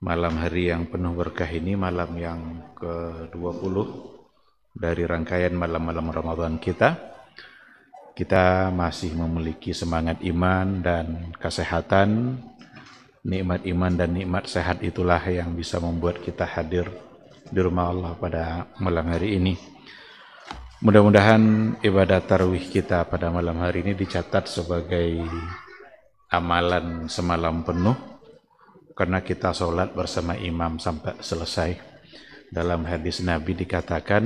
Malam hari yang penuh berkah ini, malam yang ke-20 dari rangkaian malam-malam Ramadan kita. Kita masih memiliki semangat iman dan kesehatan. Nikmat iman dan nikmat sehat itulah yang bisa membuat kita hadir di rumah Allah pada malam hari ini. Mudah-mudahan ibadah tarawih kita pada malam hari ini dicatat sebagai amalan semalam penuh, karena kita sholat bersama imam sampai selesai. Dalam hadis Nabi dikatakan,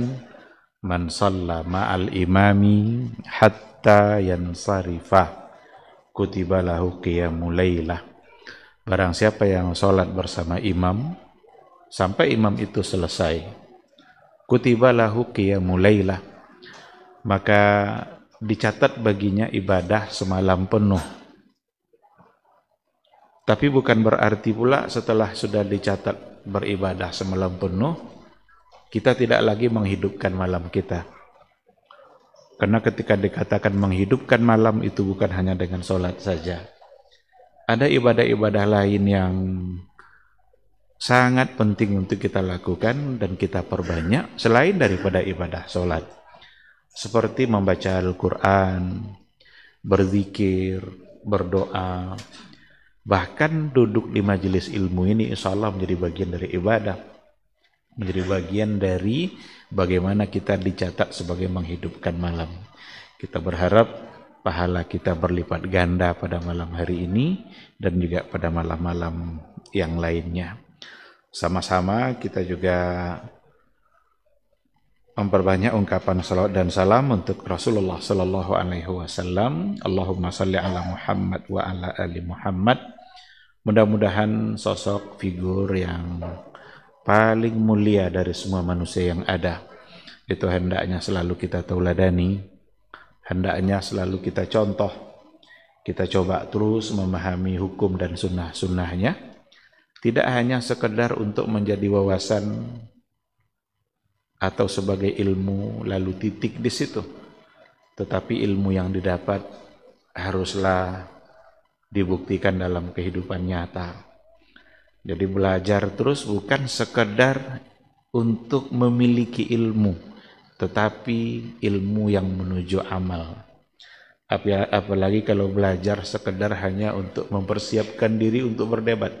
man shalla ma'al imami hatta yansarifah kutiba lahu qiyamul lailah. Barang siapa yang sholat bersama imam sampai imam itu selesai, kutiba lahu qiyamul lailah, maka dicatat baginya ibadah semalam penuh. Tapi bukan berarti pula setelah sudah dicatat beribadah semalam penuh, kita tidak lagi menghidupkan malam kita. Karena ketika dikatakan menghidupkan malam itu bukan hanya dengan sholat saja. Ada ibadah-ibadah lain yang sangat penting untuk kita lakukan dan kita perbanyak selain daripada ibadah sholat. Seperti membaca Al-Quran, berzikir, berdoa. Bahkan duduk di majelis ilmu ini insya Allah menjadi bagian dari ibadah, menjadi bagian dari bagaimana kita dicatat sebagai menghidupkan malam. Kita berharap pahala kita berlipat ganda pada malam hari ini dan juga pada malam-malam yang lainnya. Sama-sama kita juga memperbanyak ungkapan salawat dan salam untuk Rasulullah sallallahu alaihi wasallam. Allahumma shalli ala Muhammad wa ala ali Muhammad. Mudah-mudahan sosok figur yang paling mulia dari semua manusia yang ada itu hendaknya selalu kita tauladani, hendaknya selalu kita contoh. Kita coba terus memahami hukum dan sunnah-sunnahnya, tidak hanya sekedar untuk menjadi wawasan atau sebagai ilmu lalu titik di situ, tetapi ilmu yang didapat haruslah dibuktikan dalam kehidupan nyata. Jadi belajar terus bukan sekedar untuk memiliki ilmu, tetapi ilmu yang menuju amal. Apalagi kalau belajar sekedar hanya untuk mempersiapkan diri untuk berdebat.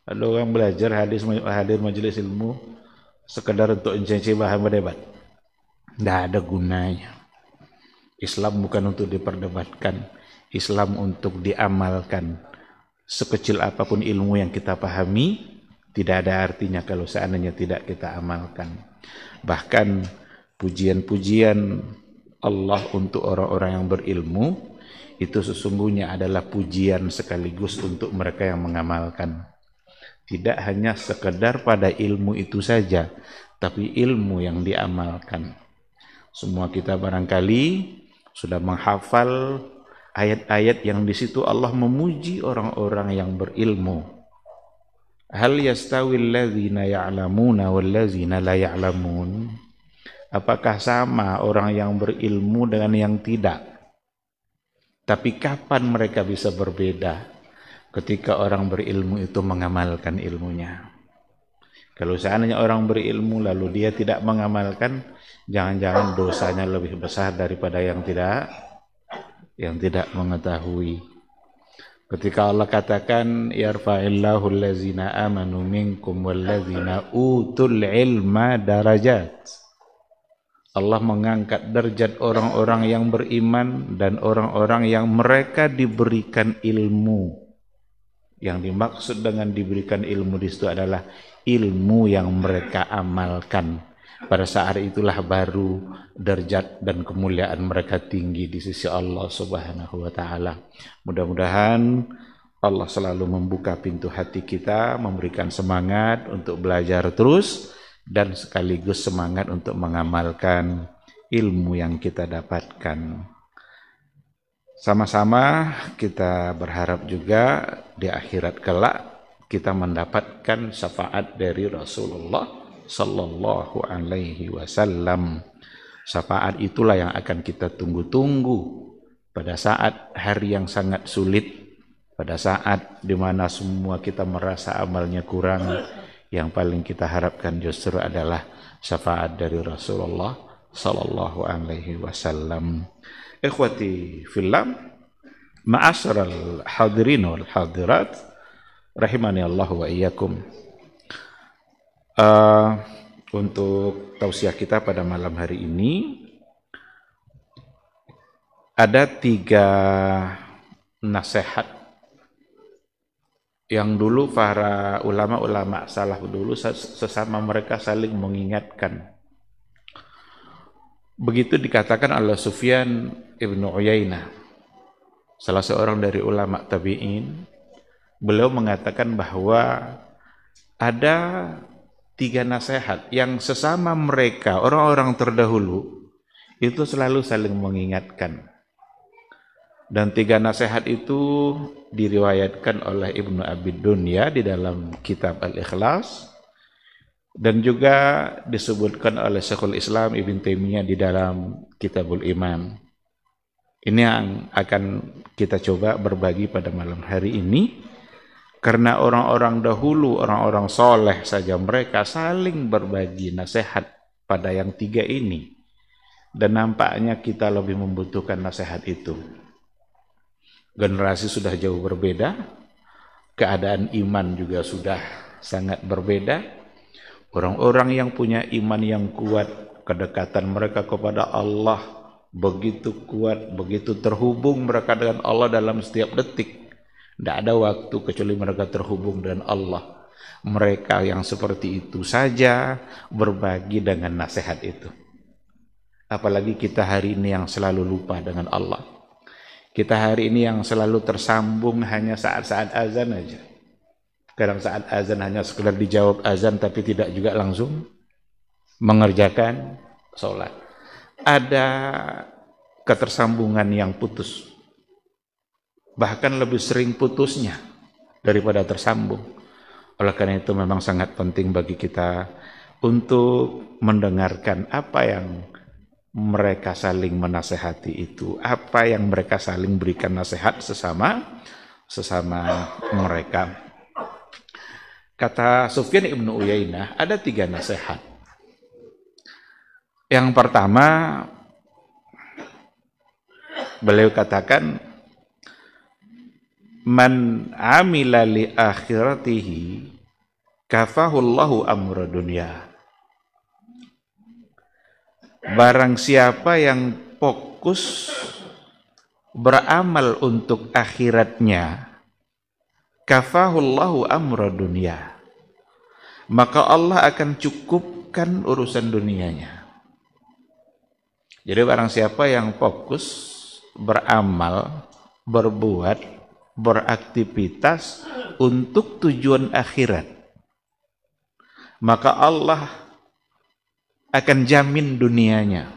Ada orang belajar hadir majelis ilmu sekedar untuk mencaci bahan berdebat. Tidak ada gunanya. Islam bukan untuk diperdebatkan, Islam untuk diamalkan. Sekecil apapun ilmu yang kita pahami, tidak ada artinya kalau seandainya tidak kita amalkan. Bahkan pujian-pujian Allah untuk orang-orang yang berilmu itu sesungguhnya adalah pujian sekaligus untuk mereka yang mengamalkan. Tidak hanya sekedar pada ilmu itu saja, tapi ilmu yang diamalkan. Semua kita barangkali sudah menghafal ayat-ayat yang di situ Allah memuji orang-orang yang berilmu. Hal yastawil ladzina ya'lamuna wal ladzina la ya'lamun? Apakah sama orang yang berilmu dengan yang tidak? Tapi kapan mereka bisa berbeda? Ketika orang berilmu itu mengamalkan ilmunya. Kalau seandainya orang berilmu lalu dia tidak mengamalkan, jangan-jangan dosanya lebih besar daripada yang tidak mengetahui. Ketika Allah katakan yarfa'illahu allazina amanu minkum wallazina utul ilma darajat. Allah mengangkat derajat orang-orang yang beriman dan orang-orang yang mereka diberikan ilmu. Yang dimaksud dengan diberikan ilmu di situ adalah ilmu yang mereka amalkan. Pada saat itulah baru derajat dan kemuliaan mereka tinggi di sisi Allah Subhanahu wa taala. Mudah-mudahan Allah selalu membuka pintu hati kita, memberikan semangat untuk belajar terus dan sekaligus semangat untuk mengamalkan ilmu yang kita dapatkan. Sama-sama kita berharap juga di akhirat kelak kita mendapatkan syafaat dari Rasulullah sallallahu alaihi wasallam. Syafaat itulah yang akan kita tunggu-tunggu pada saat hari yang sangat sulit, Pada saat dimana semua kita merasa amalnya kurang, yang paling kita harapkan justru adalah syafaat dari Rasulullah sallallahu alaihi wasallam. Ikhwati fillah, ma'asyiral hadirin wal hadirat, rahimani Allah wa iyyakum. Untuk tausiah kita pada malam hari ini ada 3 nasihat yang dulu para ulama-ulama salaf dulu sesama mereka saling mengingatkan. Begitu dikatakan oleh Sufyan ibnu Uyainah, salah seorang dari ulama tabi'in. Beliau mengatakan bahwa ada 3 nasihat yang sesama mereka, orang-orang terdahulu, itu selalu saling mengingatkan. Dan 3 nasihat itu diriwayatkan oleh Ibnu Abi Dunya di dalam kitab Al-Ikhlas, dan juga disebutkan oleh Syekhul Islam Ibn Taimiyah di dalam Kitabul Iman. Ini yang akan kita coba berbagi pada malam hari ini, karena orang-orang dahulu, orang-orang soleh saja mereka saling berbagi nasihat pada yang 3 ini, dan nampaknya kita lebih membutuhkan nasihat itu. Generasi sudah jauh berbeda, keadaan iman juga sudah sangat berbeda. Orang-orang yang punya iman yang kuat, kedekatan mereka kepada Allah begitu kuat, begitu terhubung mereka dengan Allah dalam setiap detik. Tidak ada waktu kecuali mereka terhubung dengan Allah. Mereka yang seperti itu saja berbagi dengan nasihat itu. Apalagi kita hari ini yang selalu lupa dengan Allah. Kita hari ini yang selalu tersambung hanya saat-saat azan aja. Kadang saat azan hanya sekedar dijawab azan tapi tidak juga langsung mengerjakan sholat. Ada ketersambungan yang putus. Bahkan lebih sering putusnya daripada tersambung. Oleh karena itu memang sangat penting bagi kita untuk mendengarkan apa yang mereka saling menasehati itu, apa yang mereka saling berikan nasihat sesama mereka. Kata Sufyan ibnu Uyainah, ada 3 nasihat. Yang pertama, beliau katakan, man amila li akhiratihi kafahullahu amra dunya. Barang siapa yang fokus beramal untuk akhiratnya, kafahullahu amra dunya, maka Allah akan cukupkan urusan dunianya. Jadi barang siapa yang fokus beramal, berbuat, beraktivitas untuk tujuan akhirat, maka Allah akan jamin dunianya.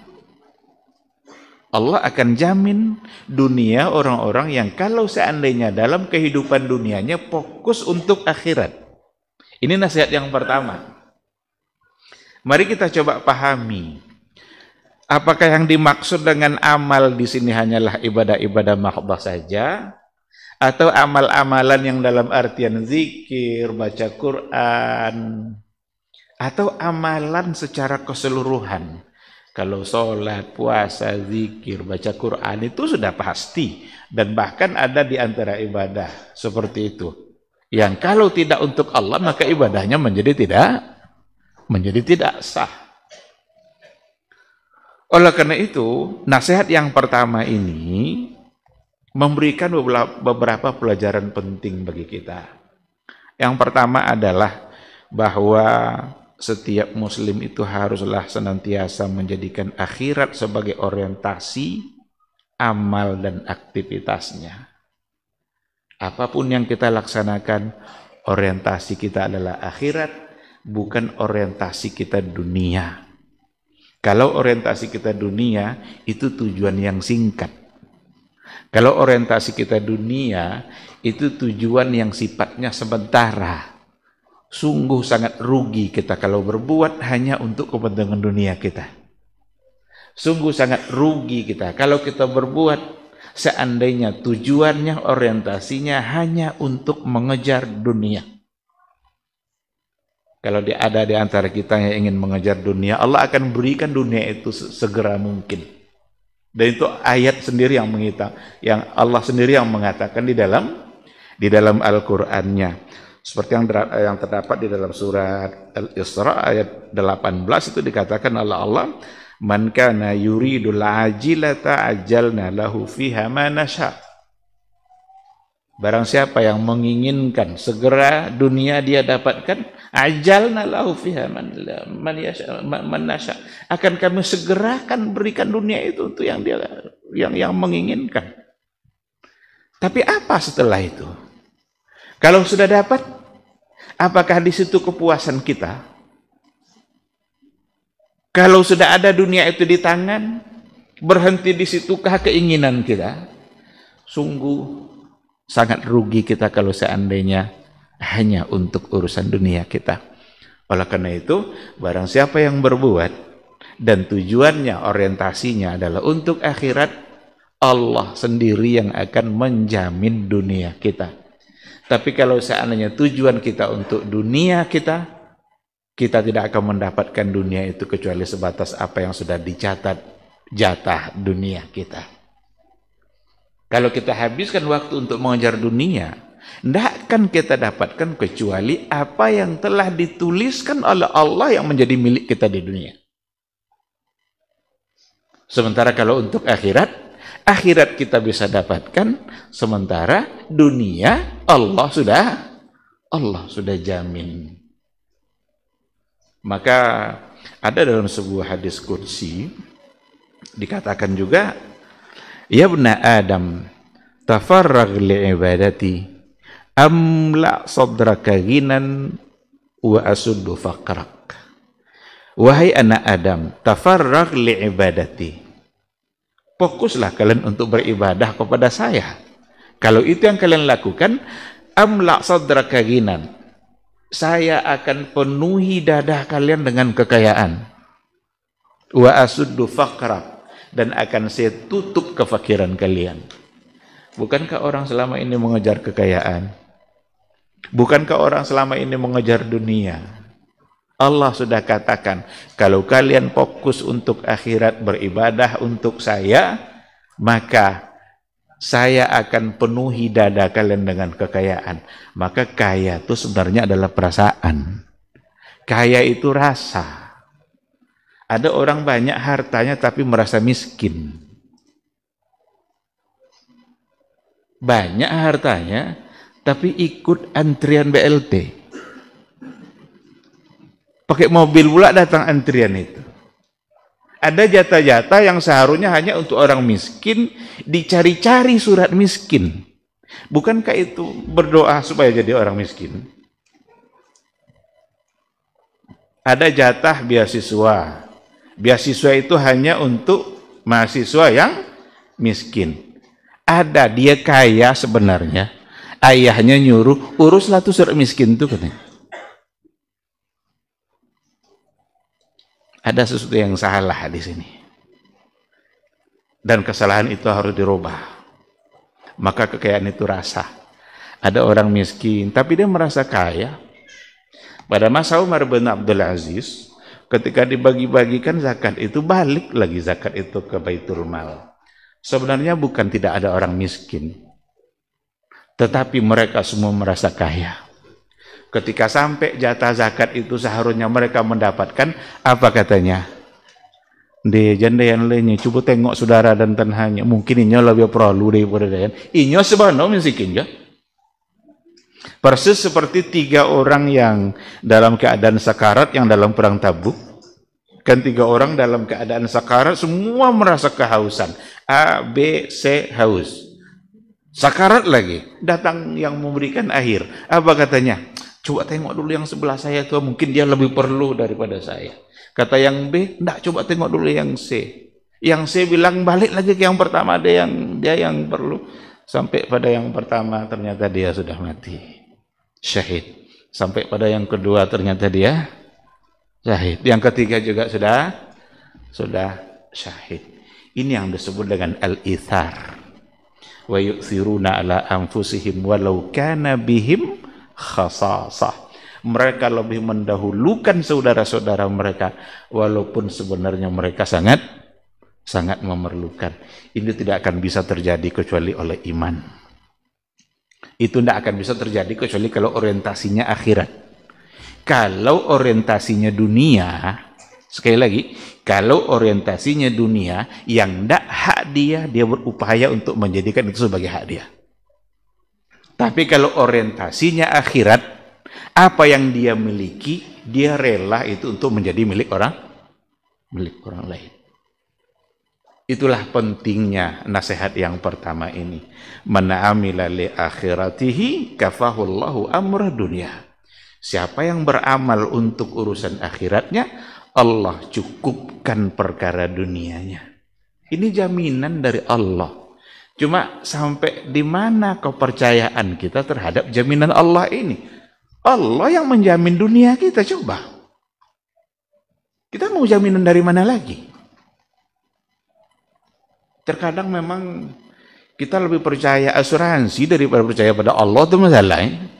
Allah akan jamin dunia orang-orang yang kalau seandainya dalam kehidupan dunianya fokus untuk akhirat. Ini nasihat yang pertama. Mari kita coba pahami. Apakah yang dimaksud dengan amal di sini hanyalah ibadah-ibadah mahdhah saja, atau amal-amalan yang dalam artian zikir, baca Quran, atau amalan secara keseluruhan? Kalau sholat, puasa, zikir, baca Quran itu sudah pasti, dan bahkan ada di antara ibadah seperti itu yang kalau tidak untuk Allah maka ibadahnya menjadi tidak sah. Oleh karena itu, nasihat yang pertama ini memberikan beberapa pelajaran penting bagi kita. Yang pertama adalah bahwa setiap muslim itu haruslah senantiasa menjadikan akhirat sebagai orientasi amal dan aktivitasnya. Apapun yang kita laksanakan, orientasi kita adalah akhirat, bukan orientasi kita dunia. Kalau orientasi kita dunia, itu tujuan yang singkat. Kalau orientasi kita dunia, itu tujuan yang sifatnya sementara. Sungguh sangat rugi kita kalau berbuat hanya untuk kepentingan dunia kita. Sungguh sangat rugi kita kalau kita berbuat seandainya tujuannya, orientasinya hanya untuk mengejar dunia. Kalau ada di antara kita yang ingin mengejar dunia, Allah akan berikan dunia itu segera mungkin. Dan itu ayat sendiri yang Allah sendiri yang mengatakan di dalam Al-Qur'annya. Seperti yang terdapat di dalam surat Al-Isra ayat 18 itu dikatakan oleh Allah, "Man kana yuridul ajilata ajjalna lahu fiha ma nasha." Barang siapa yang menginginkan segera dunia dia dapatkan, ajalna lahu fiha man nasha, akan kami segerakan berikan dunia itu untuk yang dia yang menginginkan. Tapi apa setelah itu? Kalau sudah dapat, apakah di situ kepuasan kita? Kalau sudah ada dunia itu di tangan, berhenti di situkah keinginan kita? Sungguh sangat rugi kita kalau seandainya hanya untuk urusan dunia kita. Oleh karena itu, barang siapa yang berbuat dan tujuannya, orientasinya adalah untuk akhirat, Allah sendiri yang akan menjamin dunia kita. Tapi kalau seandainya tujuan kita untuk dunia kita, kita tidak akan mendapatkan dunia itu kecuali sebatas apa yang sudah dicatat jatah dunia kita. Kalau kita habiskan waktu untuk mengejar dunia, tidak akan kita dapatkan kecuali apa yang telah dituliskan oleh Allah yang menjadi milik kita di dunia. Sementara kalau untuk akhirat kita bisa dapatkan, sementara dunia Allah sudah jamin. Maka ada dalam sebuah hadis qudsi dikatakan juga, "Ya bna Adam, tafarrag li'ibadati, amla sadraka ghinan wa asuddu faqrak." Wahai anak Adam, tafarrag li'ibadati, fokuslah kalian untuk beribadah kepada saya. Kalau itu yang kalian lakukan, amla sadraka ghinan, saya akan penuhi dada kalian dengan kekayaan. Wa asuddu faqrak, dan akan saya tutup kefakiran kalian. Bukankah orang selama ini mengejar kekayaan? Bukankah orang selama ini mengejar dunia? Allah sudah katakan, kalau kalian fokus untuk akhirat, beribadah untuk saya, maka saya akan penuhi dada kalian dengan kekayaan. Maka kaya itu sebenarnya adalah perasaan. Kaya itu rasa. Ada orang banyak hartanya tapi merasa miskin. Banyak hartanya tapi ikut antrian BLT. Pakai mobil pula datang antrian itu. Ada jatah-jatah yang seharusnya hanya untuk orang miskin, dicari-cari surat miskin. Bukankah itu berdoa supaya jadi orang miskin? Ada jatah beasiswa. Beasiswa itu hanya untuk mahasiswa yang miskin. Ada dia kaya sebenarnya, ayahnya nyuruh uruslah tuh surat miskin tuh katanya. Ada sesuatu yang salah di sini, dan kesalahan itu harus dirubah. Maka kekayaan itu rasa. Ada orang miskin tapi dia merasa kaya. Pada masa Umar bin Abdul Aziz, ketika dibagi-bagikan zakat itu, balik lagi zakat itu ke Baitul Mal. Sebenarnya bukan tidak ada orang miskin, tetapi mereka semua merasa kaya. Ketika sampai jatah zakat itu seharusnya mereka mendapatkan, apa katanya? De jandayan lainnya, coba tengok saudara dan tanahnya, mungkin inyo lebih perlu daripada dayan. Inyo sebenarnya miskin ya. Persis seperti 3 orang yang dalam keadaan sakarat yang dalam perang Tabuk. Kan 3 orang dalam keadaan sakarat, semua merasa kehausan. A, B, C haus. Sakarat lagi. Datang yang memberikan air. Apa katanya? Coba tengok dulu yang sebelah saya tuh, mungkin dia lebih perlu daripada saya. Kata yang B, enggak, coba tengok dulu yang C. Yang C bilang balik lagi ke yang pertama, dia yang perlu. Sampai pada yang pertama ternyata dia sudah mati. Syahid. Sampai pada yang kedua ternyata dia syahid. Yang ketiga juga sudah syahid. Ini yang disebut dengan al-ithar. wa yu'thiruna ala anfusihim walau kana bihim khasasah. Mereka lebih mendahulukan saudara-saudara mereka walaupun sebenarnya mereka sangat memerlukan. Ini tidak akan bisa terjadi kecuali oleh iman. Itu tidak akan bisa terjadi kecuali kalau orientasinya akhirat. Kalau orientasinya dunia, sekali lagi, kalau orientasinya dunia, yang tidak hak dia berupaya untuk menjadikan itu sebagai hak dia. Tapi kalau orientasinya akhirat, apa yang dia miliki, dia rela itu untuk menjadi milik orang lain. Itulah pentingnya nasihat yang pertama ini. Man amila li akhiratihi kafahullahu amra dunya. Siapa yang beramal untuk urusan akhiratnya, Allah cukupkan perkara dunianya. Ini jaminan dari Allah. Cuma sampai di mana kepercayaan kita terhadap jaminan Allah ini? Allah yang menjamin dunia kita, coba. Kita mau jaminan dari mana lagi? Terkadang memang kita lebih percaya asuransi daripada percaya pada Allah, itu masalahnya.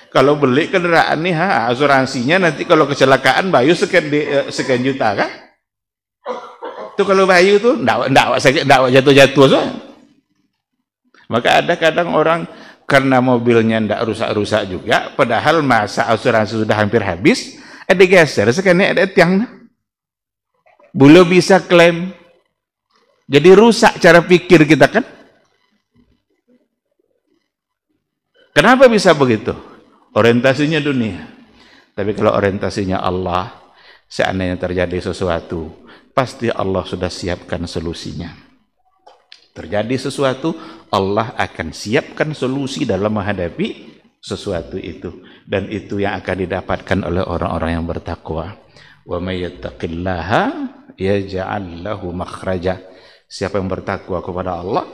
Kalau beli kendaraan nih, asuransinya nanti kalau kecelakaan bayu sekian juta kan? Itu kalau bayu tuh enggak jatuh-jatuh so. Maka ada kadang orang karena mobilnya enggak rusak-rusak juga, padahal masa asuransi sudah hampir habis, digeser sekian ada tiang. Belum bisa klaim. Jadi rusak cara pikir kita kan? Kenapa bisa begitu? Orientasinya dunia. Tapi kalau orientasinya Allah, seandainya terjadi sesuatu, pasti Allah sudah siapkan solusinya. Terjadi sesuatu, Allah akan siapkan solusi dalam menghadapi sesuatu itu. Dan itu yang akan didapatkan oleh orang-orang yang bertakwa. Wa may yattaqillaha yaj'al lahu makhraja. Siapa yang bertakwa kepada Allah,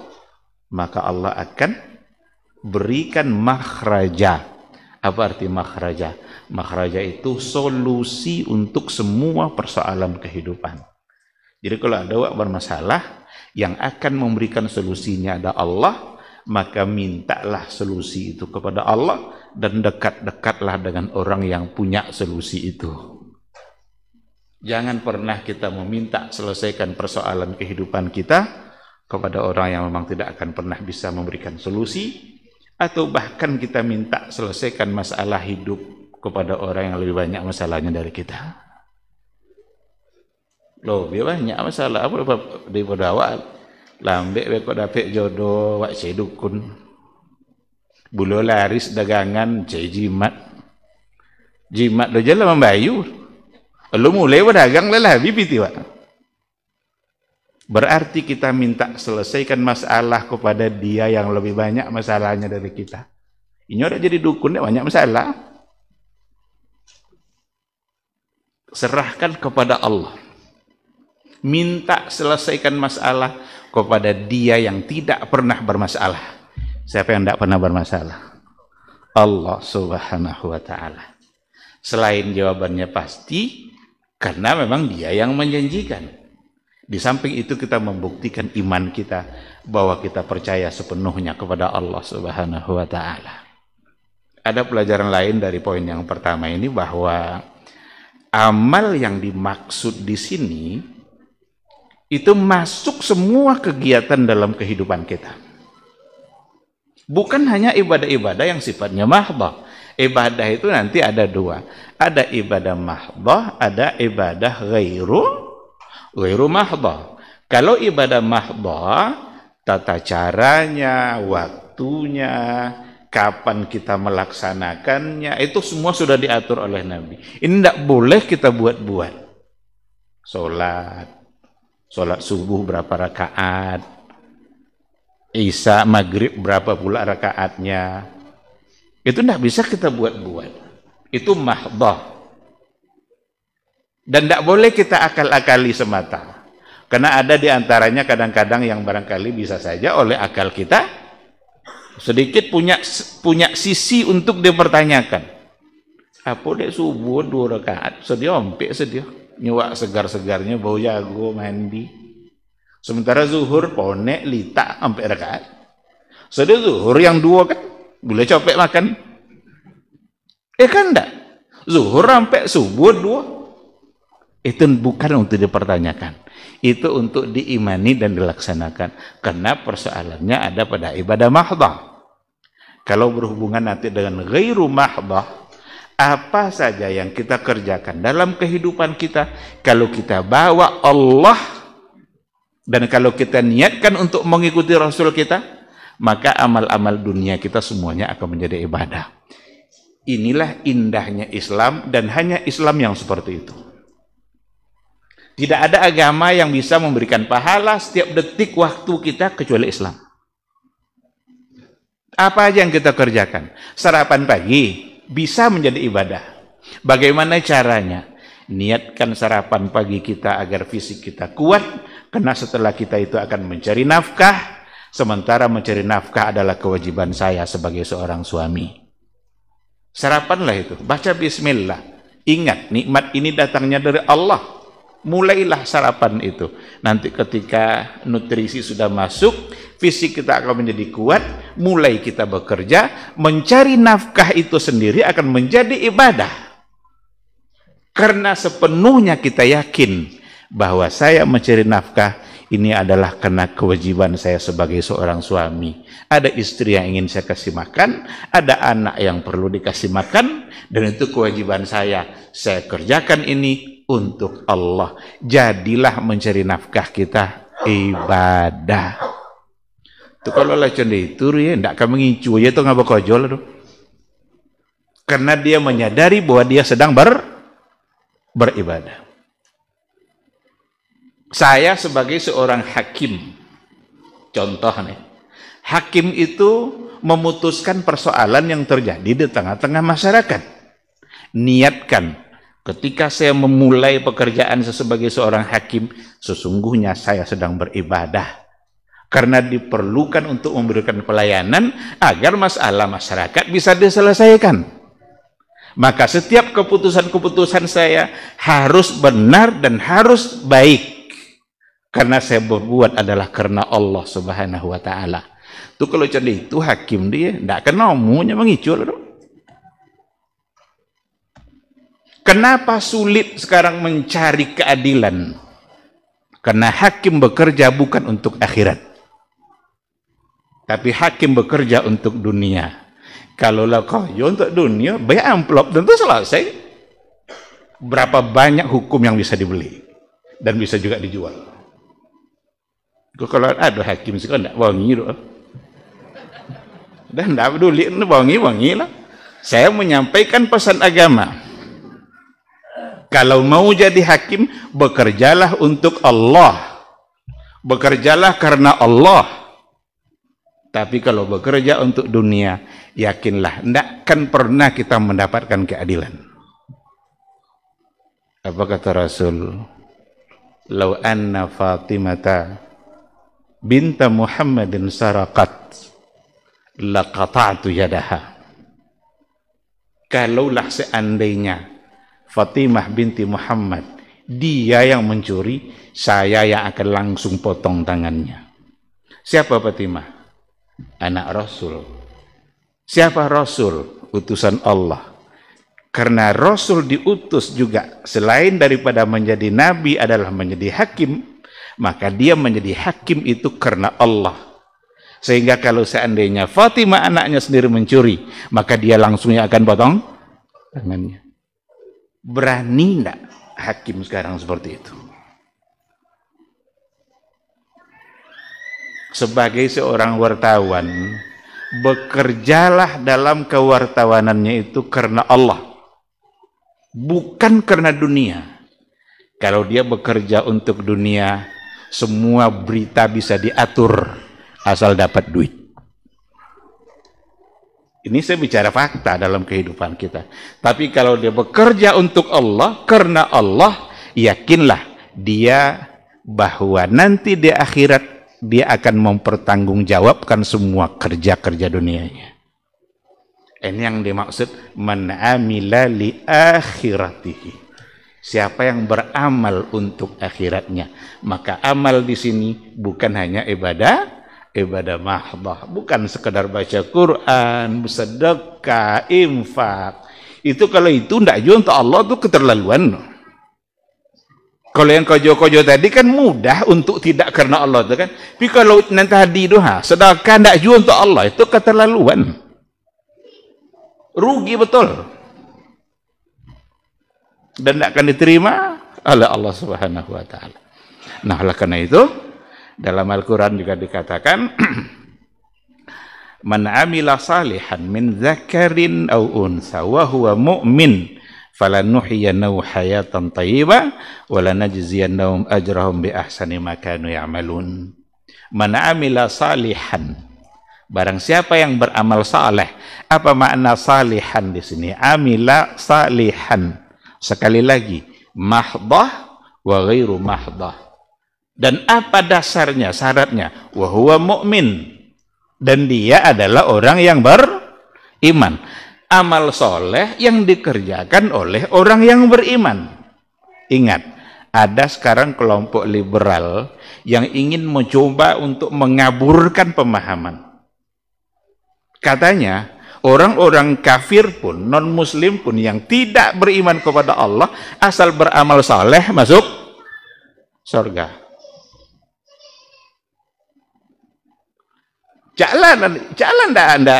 maka Allah akan berikan makhraja. Apa arti makhraja? Makhraja itu solusi untuk semua persoalan kehidupan. Jadi kalau ada bermasalah, yang akan memberikan solusinya ada Allah, maka mintalah solusi itu kepada Allah dan dekat-dekatlah dengan orang yang punya solusi itu. Jangan pernah kita meminta selesaikan persoalan kehidupan kita kepada orang yang memang tidak akan pernah bisa memberikan solusi, atau bahkan kita minta selesaikan masalah hidup kepada orang yang lebih banyak masalahnya dari kita. Loh, dia banyak masalah apa daripada awal. Lambek kok dapet jodoh wak dukun. Bulo laris dagangan jimat. Jimat lo jalan membayu. Lu mulai berdagang lelah bibit Pak. Berarti kita minta selesaikan masalah kepada dia yang lebih banyak masalahnya dari kita. Ini udah jadi dukun banyak masalah. Serahkan kepada Allah. Minta selesaikan masalah kepada dia yang tidak pernah bermasalah. Siapa yang tidak pernah bermasalah? Allah Subhanahu wa ta'ala. Selain jawabannya pasti, karena memang dia yang menjanjikan. Di samping itu kita membuktikan iman kita bahwa kita percaya sepenuhnya kepada Allah Subhanahu wa ta'ala. Ada pelajaran lain dari poin yang pertama ini, bahwa amal yang dimaksud di sini itu masuk semua kegiatan dalam kehidupan kita. Bukan hanya ibadah-ibadah yang sifatnya mahdhah. Ibadah itu nanti ada dua. Ada ibadah mahdhah, ada ibadah ghairu mahdhah. Kalau ibadah mahdhah, tata caranya, waktunya, kapan kita melaksanakannya, itu semua sudah diatur oleh Nabi. Ini tidak boleh kita buat-buat. Sholat subuh berapa rakaat, Isya maghrib berapa pula rakaatnya, itu tidak bisa kita buat-buat. Itu mahdhah. Dan tidak boleh kita akal-akali semata. Karena ada di antaranya kadang-kadang yang barangkali bisa saja oleh akal kita sedikit punya sisi untuk dipertanyakan. Apa dek subuh 2 rakaat, sedih ompek sedih. Nyuak segar-segarnya bau jago mandi. Sementara zuhur ponek lita sampai rakaat. Sudah zuhur yang 2 kan boleh capek makan. Kan enggak. Zuhur sampai subuh 2. Itu bukan untuk dipertanyakan. Itu untuk diimani dan dilaksanakan. Karena persoalannya ada pada ibadah mahdhah. Kalau berhubungan nanti dengan ghairu mahdhah, apa saja yang kita kerjakan dalam kehidupan kita, kalau kita bawa Allah dan kalau kita niatkan untuk mengikuti Rasul kita, maka amal-amal dunia kita semuanya akan menjadi ibadah. Inilah indahnya Islam, dan hanya Islam yang seperti itu. Tidak ada agama yang bisa memberikan pahala setiap detik waktu kita kecuali Islam. Apa aja yang kita kerjakan? Sarapan pagi bisa menjadi ibadah. Bagaimana caranya? Niatkan sarapan pagi kita agar fisik kita kuat, karena setelah kita itu akan mencari nafkah, sementara mencari nafkah adalah kewajiban saya sebagai seorang suami. Sarapanlah itu, baca bismillah. Ingat, nikmat ini datangnya dari Allah. Mulailah sarapan itu. Nanti ketika nutrisi sudah masuk, fisik kita akan menjadi kuat, mulai kita bekerja, mencari nafkah itu sendiri akan menjadi ibadah. Karena sepenuhnya kita yakin bahwa saya mencari nafkah ini adalah karena kewajiban saya sebagai seorang suami. Ada istri yang ingin saya kasih makan, ada anak yang perlu dikasih makan, dan itu kewajiban saya. Saya kerjakan ini untuk Allah. Jadilah mencari nafkah kita ibadah. Itu kalau lecon itu ya ndak akan mengincu ya itu nggak bakojol tuh. Karena dia menyadari bahwa dia sedang beribadah. Saya sebagai seorang hakim, contoh nih, hakim itu memutuskan persoalan yang terjadi di tengah-tengah masyarakat. Niatkan, ketika saya memulai pekerjaan saya sebagai seorang hakim, sesungguhnya saya sedang beribadah. Karena diperlukan untuk memberikan pelayanan agar masalah masyarakat bisa diselesaikan. Maka setiap keputusan-keputusan saya harus benar dan harus baik. Karena saya berbuat adalah karena Allah Subhanahu wa Ta'ala. Itu kalau jadi itu hakim dia tidak kena omunya mengicul. Kenapa sulit sekarang mencari keadilan? Karena hakim bekerja bukan untuk akhirat, tapi hakim bekerja untuk dunia. Kalau koyo untuk dunia, bayar amplop tentu selesai. Berapa banyak hukum yang bisa dibeli dan bisa juga dijual. Kalau ada hakim sih kan tidak wangi doh. Dan tidak peduli wangi lah. Saya menyampaikan pesan agama. Kalau mau jadi hakim, bekerjalah untuk Allah. Bekerjalah karena Allah. Tapi kalau bekerja untuk dunia, yakinlah, tidak akan pernah kita mendapatkan keadilan. Apa kata Rasul? Lau anna Fatimata binta Muhammadin saraqat laqata'tu yadaha. Kalaulah seandainya Fatimah binti Muhammad dia yang mencuri, saya yang akan langsung potong tangannya. Siapa Fatimah? Anak Rasul. Siapa Rasul? Utusan Allah. Karena Rasul diutus juga selain daripada menjadi nabi adalah menjadi hakim, maka dia menjadi hakim itu karena Allah. Sehingga kalau seandainya Fatimah anaknya sendiri mencuri, maka dia langsungnya akan potong tangannya. Berani enggak hakim sekarang seperti itu? Sebagai seorang wartawan, bekerjalah dalam kewartawanannya itu karena Allah, bukan karena dunia. Kalau dia bekerja untuk dunia, semua berita bisa diatur asal dapat duit. Ini saya bicara fakta dalam kehidupan kita. Tapi kalau dia bekerja untuk Allah, karena Allah, yakinlah dia bahwa nanti di akhirat dia akan mempertanggungjawabkan semua kerja-kerja dunianya. Ini yang dimaksud man amila li akhiratihi. Siapa yang beramal untuk akhiratnya. Maka amal di sini bukan hanya ibadah mahdhah, bukan sekedar baca Quran, bersedekah, infak. Itu kalau itu tidak juga untuk Allah itu keterlaluan. Kalau yang kojo-kojo tadi kan mudah untuk tidak karena Allah itu kan. Tapi kalau nanti tadi itu sedekah tidak juga untuk Allah itu keterlaluan. Rugi betul. Dan tidak akan diterima oleh Allah Subhanahu wa taala. Nah, oleh karena itu dalam Al-Qur'an juga dikatakan man amila salihan min dzakarin aw unsa wa huwa mu'min falanuhyiyannahu hayatan thayyibah wa lanajziyannahum ajrahum bi ahsani ma kanu ya'malun. Man amila salihan, barang siapa yang beramal saleh. Apa makna salihan di sini? Amila salihan. Sekali lagi, mahdhah wa ghairu mahdhah. Dan apa dasarnya, syaratnya? Wa huwa mu'min. Dan dia adalah orang yang beriman. Amal soleh yang dikerjakan oleh orang yang beriman. Ingat, ada sekarang kelompok liberal yang ingin mencoba untuk mengaburkan pemahaman. Katanya, orang-orang kafir pun, non-muslim pun yang tidak beriman kepada Allah, asal beramal saleh masuk surga. Jalan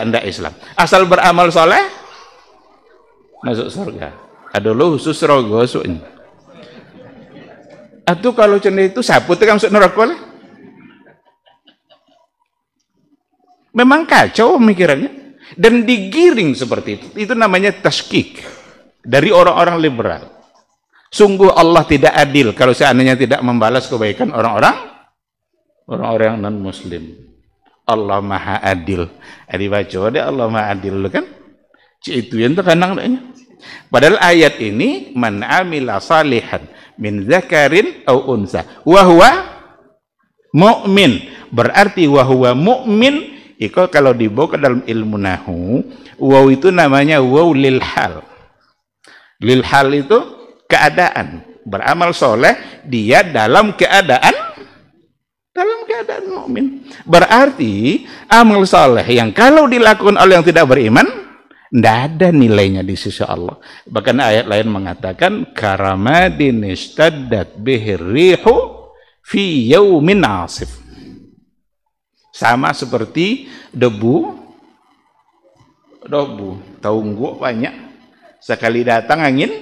ndak Islam. Asal beramal saleh masuk surga. Aduh khusus rogo suin. Atau kalau cendek itu saput kan masuk neraka lah. Memang kacau pemikirannya. Dan digiring seperti itu. Itu namanya taskik dari orang-orang liberal. Sungguh Allah tidak adil kalau seandainya tidak membalas kebaikan orang-orang non-muslim. Allah Maha Adil. Dibaca deh Allah Maha Adil kan? Itu yang terkenang adanya. Padahal ayat ini man amila salihan min dzakarin aw unsa wa huwa mu'min. Berarti wa huwa mu'min. Iko kalau dibawa ke dalam ilmu nahu, waw itu namanya waw lil hal. Lil hal itu keadaan. Beramal soleh, dia dalam keadaan mukmin. Berarti amal soleh yang kalau dilakukan oleh yang tidak beriman, tidak ada nilainya di sisi Allah. Bahkan ayat lain mengatakan karamadin istaddat bihir rihu fi yaumin asif. Sama seperti debu taungguk banyak, sekali datang angin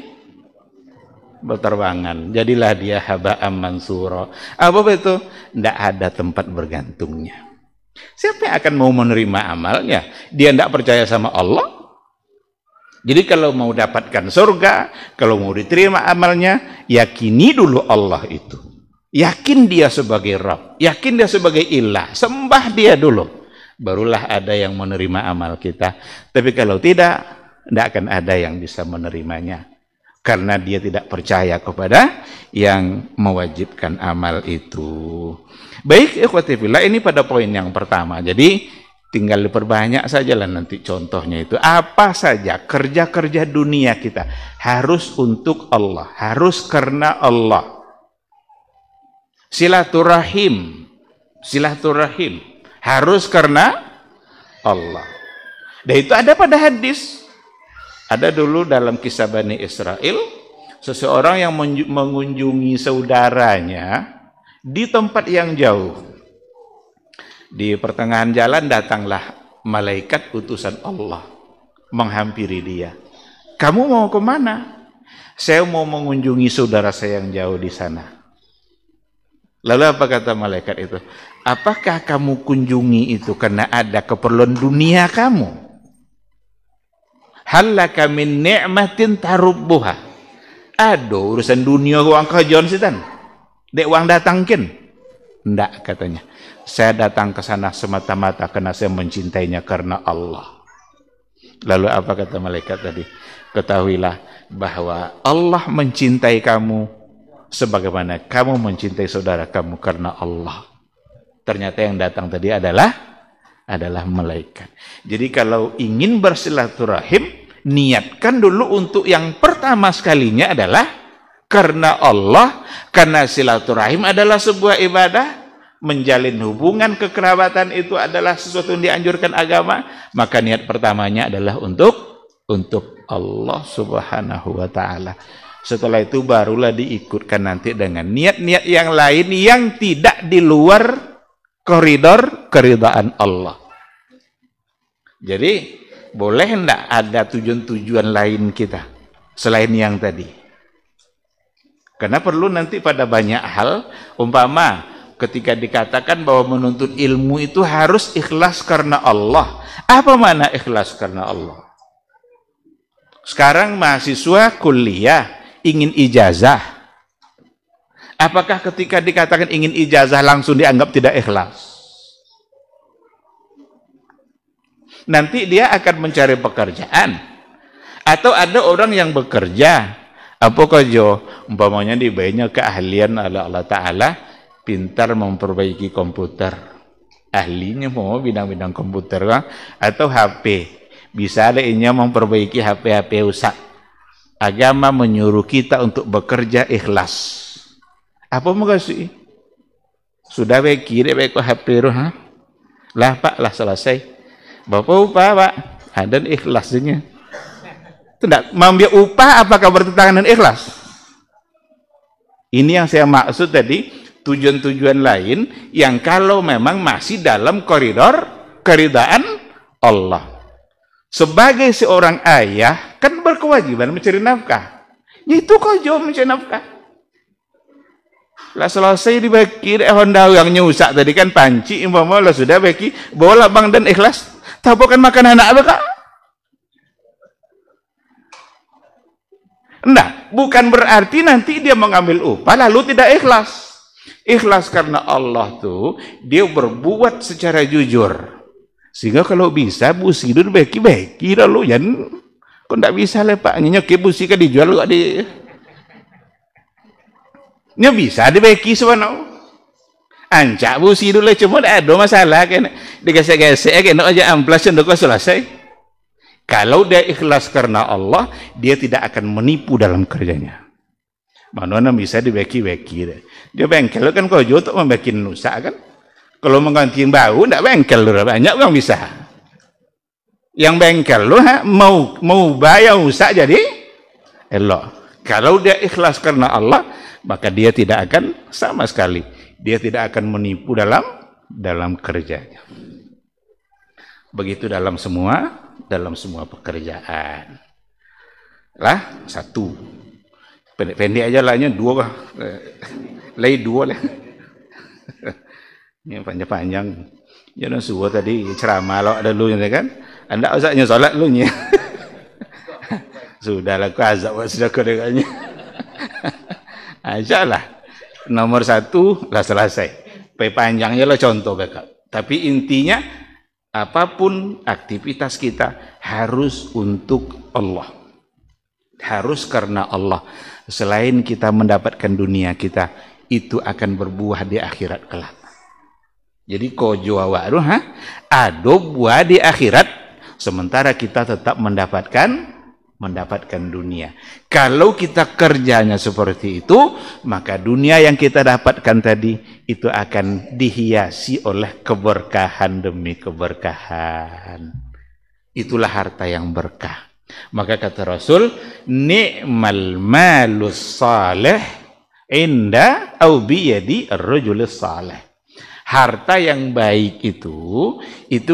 berterbangan, jadilah dia haba'am mansura. Apa itu? Tidak ada tempat bergantungnya. Siapa yang akan mau menerima amalnya? Dia tidak percaya sama Allah. Jadi kalau mau dapatkan surga, kalau mau diterima amalnya, yakini dulu Allah itu. Yakin dia sebagai Rabb, yakin dia sebagai ilah, sembah dia dulu. Barulah ada yang menerima amal kita. Tapi kalau tidak akan ada yang bisa menerimanya. Karena dia tidak percaya kepada yang mewajibkan amal itu. Baik, ikhwati fillah, ini pada poin yang pertama. Jadi tinggal diperbanyak sajalah nanti contohnya itu. Apa saja kerja-kerja dunia kita harus untuk Allah, harus karena Allah. Silaturahim harus karena Allah. Dan itu ada pada hadis. Ada dulu dalam kisah Bani Israel, seseorang yang mengunjungi saudaranya di tempat yang jauh. Di pertengahan jalan datanglah malaikat utusan Allah menghampiri dia. Kamu mau kemana? Saya mau mengunjungi saudara saya yang jauh di sana. Lalu apa kata malaikat itu? Apakah kamu kunjungi itu karena ada keperluan dunia kamu? Hallaka min ni'matin tarubbuha. Aduh, urusan dunia uang kajian sitan. Dek uang datangkin. Enggak katanya. Saya datang ke sana semata-mata karena saya mencintainya karena Allah. Lalu apa kata malaikat tadi? Ketahuilah bahwa Allah mencintai kamu sebagaimana kamu mencintai saudara kamu karena Allah. Ternyata yang datang tadi adalah malaikat. Jadi kalau ingin bersilaturahim, niatkan dulu untuk yang pertama sekalinya adalah karena Allah, karena silaturahim adalah sebuah ibadah, menjalin hubungan kekerabatan itu adalah sesuatu yang dianjurkan agama, maka niat pertamanya adalah untuk Allah Subhanahu wa taala. Setelah itu barulah diikutkan nanti dengan niat-niat yang lain yang tidak di luar koridor keridhaan Allah. Jadi boleh enggak ada tujuan-tujuan lain kita selain yang tadi? Karena perlu nanti pada banyak hal, umpama ketika dikatakan bahwa menuntut ilmu itu harus ikhlas karena Allah. Apa makna ikhlas karena Allah? Sekarang mahasiswa kuliah ingin ijazah. Apakah ketika dikatakan ingin ijazah langsung dianggap tidak ikhlas? Nanti dia akan mencari pekerjaan. Atau ada orang yang bekerja, apa kojo, umpamanya dibayarnya keahlian oleh Allah Ta'ala, pintar memperbaiki komputer. Ahlinya mau bidang-bidang komputer kan? Atau HP. Bisa lainnya memperbaiki HP-HP rusak. Agama menyuruh kita untuk bekerja ikhlas. Apa mau kasih? Sudah beki deh beko HP roh, ha? Lah Pak, lah selesai. Bapak upah Pak, ada ikhlasnya. Tidak, mengambil upah apakah bertentangan dengan ikhlas? Ini yang saya maksud tadi, tujuan-tujuan lain yang kalau memang masih dalam koridor keridhaan Allah. Sebagai seorang ayah kan berkewajiban mencari nafkah. Itu kok jauh mencari nafkah. Lah selesai dibagi Honda yang nyusak tadi kan panci, umpama lah sudah bagi bola bang dan ikhlas. Tahu kan makan anak apa kak? Nah, bukan berarti nanti dia mengambil upah lalu tidak ikhlas. Ikhlas karena Allah tuh dia berbuat secara jujur. Sehingga kalau bisa busi itu beki lalu ya kok ndak bisa lepaknya ke busi kan dijual kok di nya bisa dibeki sebenarnya ancak busi dulu cuma ada masalah kan digesek-gesek kan aja amplas ndok selesai. Kalau dia ikhlas karena Allah, dia tidak akan menipu dalam kerjanya. Mana bisa dibeki-beki deh. Dia bengkel kan kau jual untuk membikin nusa kan. Kalau mengganti bau, tidak bengkel loh, banyak orang bisa. Yang bengkel loh, mau bayar usaha jadi elok. Kalau dia ikhlas karena Allah, maka dia tidak akan sama sekali. Dia tidak akan menipu dalam kerjanya. Begitu dalam semua pekerjaan. Lah satu, pendek-pendek aja lahnya dua, lain dua lah. Ini panjang-panjang. Jangan suruh tadi ceramah lo ada lu kan? Anda usahnya salat lu nya. Sudahlah ku azab sudah kedengannya. Ajalah. Nomor satu lah selesai. Panjangnya lo contoh bekak. Tapi intinya apapun aktivitas kita harus untuk Allah. Harus karena Allah. Selain kita mendapatkan dunia kita, itu akan berbuah di akhirat kelak. Jadi kojo awak ado buah di akhirat, sementara kita tetap mendapatkan dunia. Kalau kita kerjanya seperti itu, maka dunia yang kita dapatkan tadi itu akan dihiasi oleh keberkahan demi keberkahan. Itulah harta yang berkah. Maka kata Rasul, ni'mal malus salih inda au biyadi ar-rajulis salih. Harta yang baik itu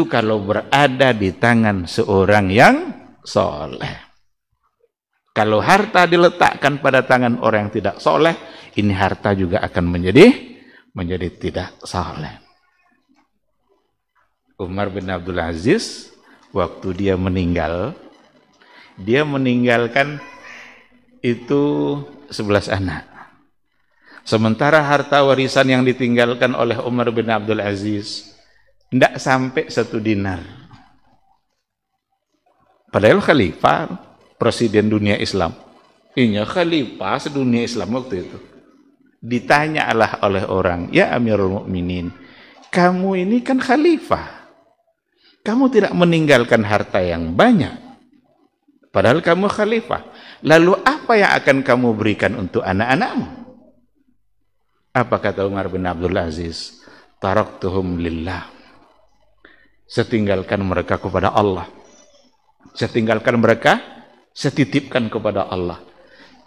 kalau berada di tangan seorang yang soleh. Kalau harta diletakkan pada tangan orang yang tidak soleh, ini harta juga akan menjadi tidak soleh. Umar bin Abdul Aziz, waktu dia meninggalkan itu 11 anak. Sementara harta warisan yang ditinggalkan oleh Umar bin Abdul Aziz tidak sampai 1 dinar. Padahal khalifah, presiden dunia Islam. Ini khalifah sedunia Islam waktu itu. Ditanyalah oleh orang, ya Amirul Mukminin, kamu ini kan khalifah. Kamu tidak meninggalkan harta yang banyak. Padahal kamu khalifah. Lalu apa yang akan kamu berikan untuk anak-anakmu? Apa kata Umar bin Abdul Aziz? Taraktuhum lillah. Saya tinggalkan mereka kepada Allah. Saya tinggalkan mereka, saya titipkan kepada Allah.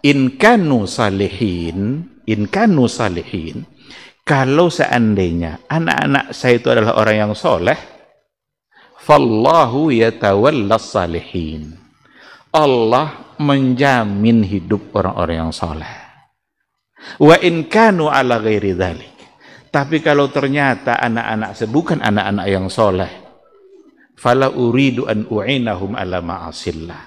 In kanu salihin, kalau seandainya anak-anak saya itu adalah orang yang soleh, fallahu yatawallas salihin. Allah menjamin hidup orang-orang yang soleh. Wa in kanu ala ghairi dzalik. Tapi kalau ternyata anak-anak saya bukan anak-anak yang soleh, fala uridu an u'inahum ala ma'asillah.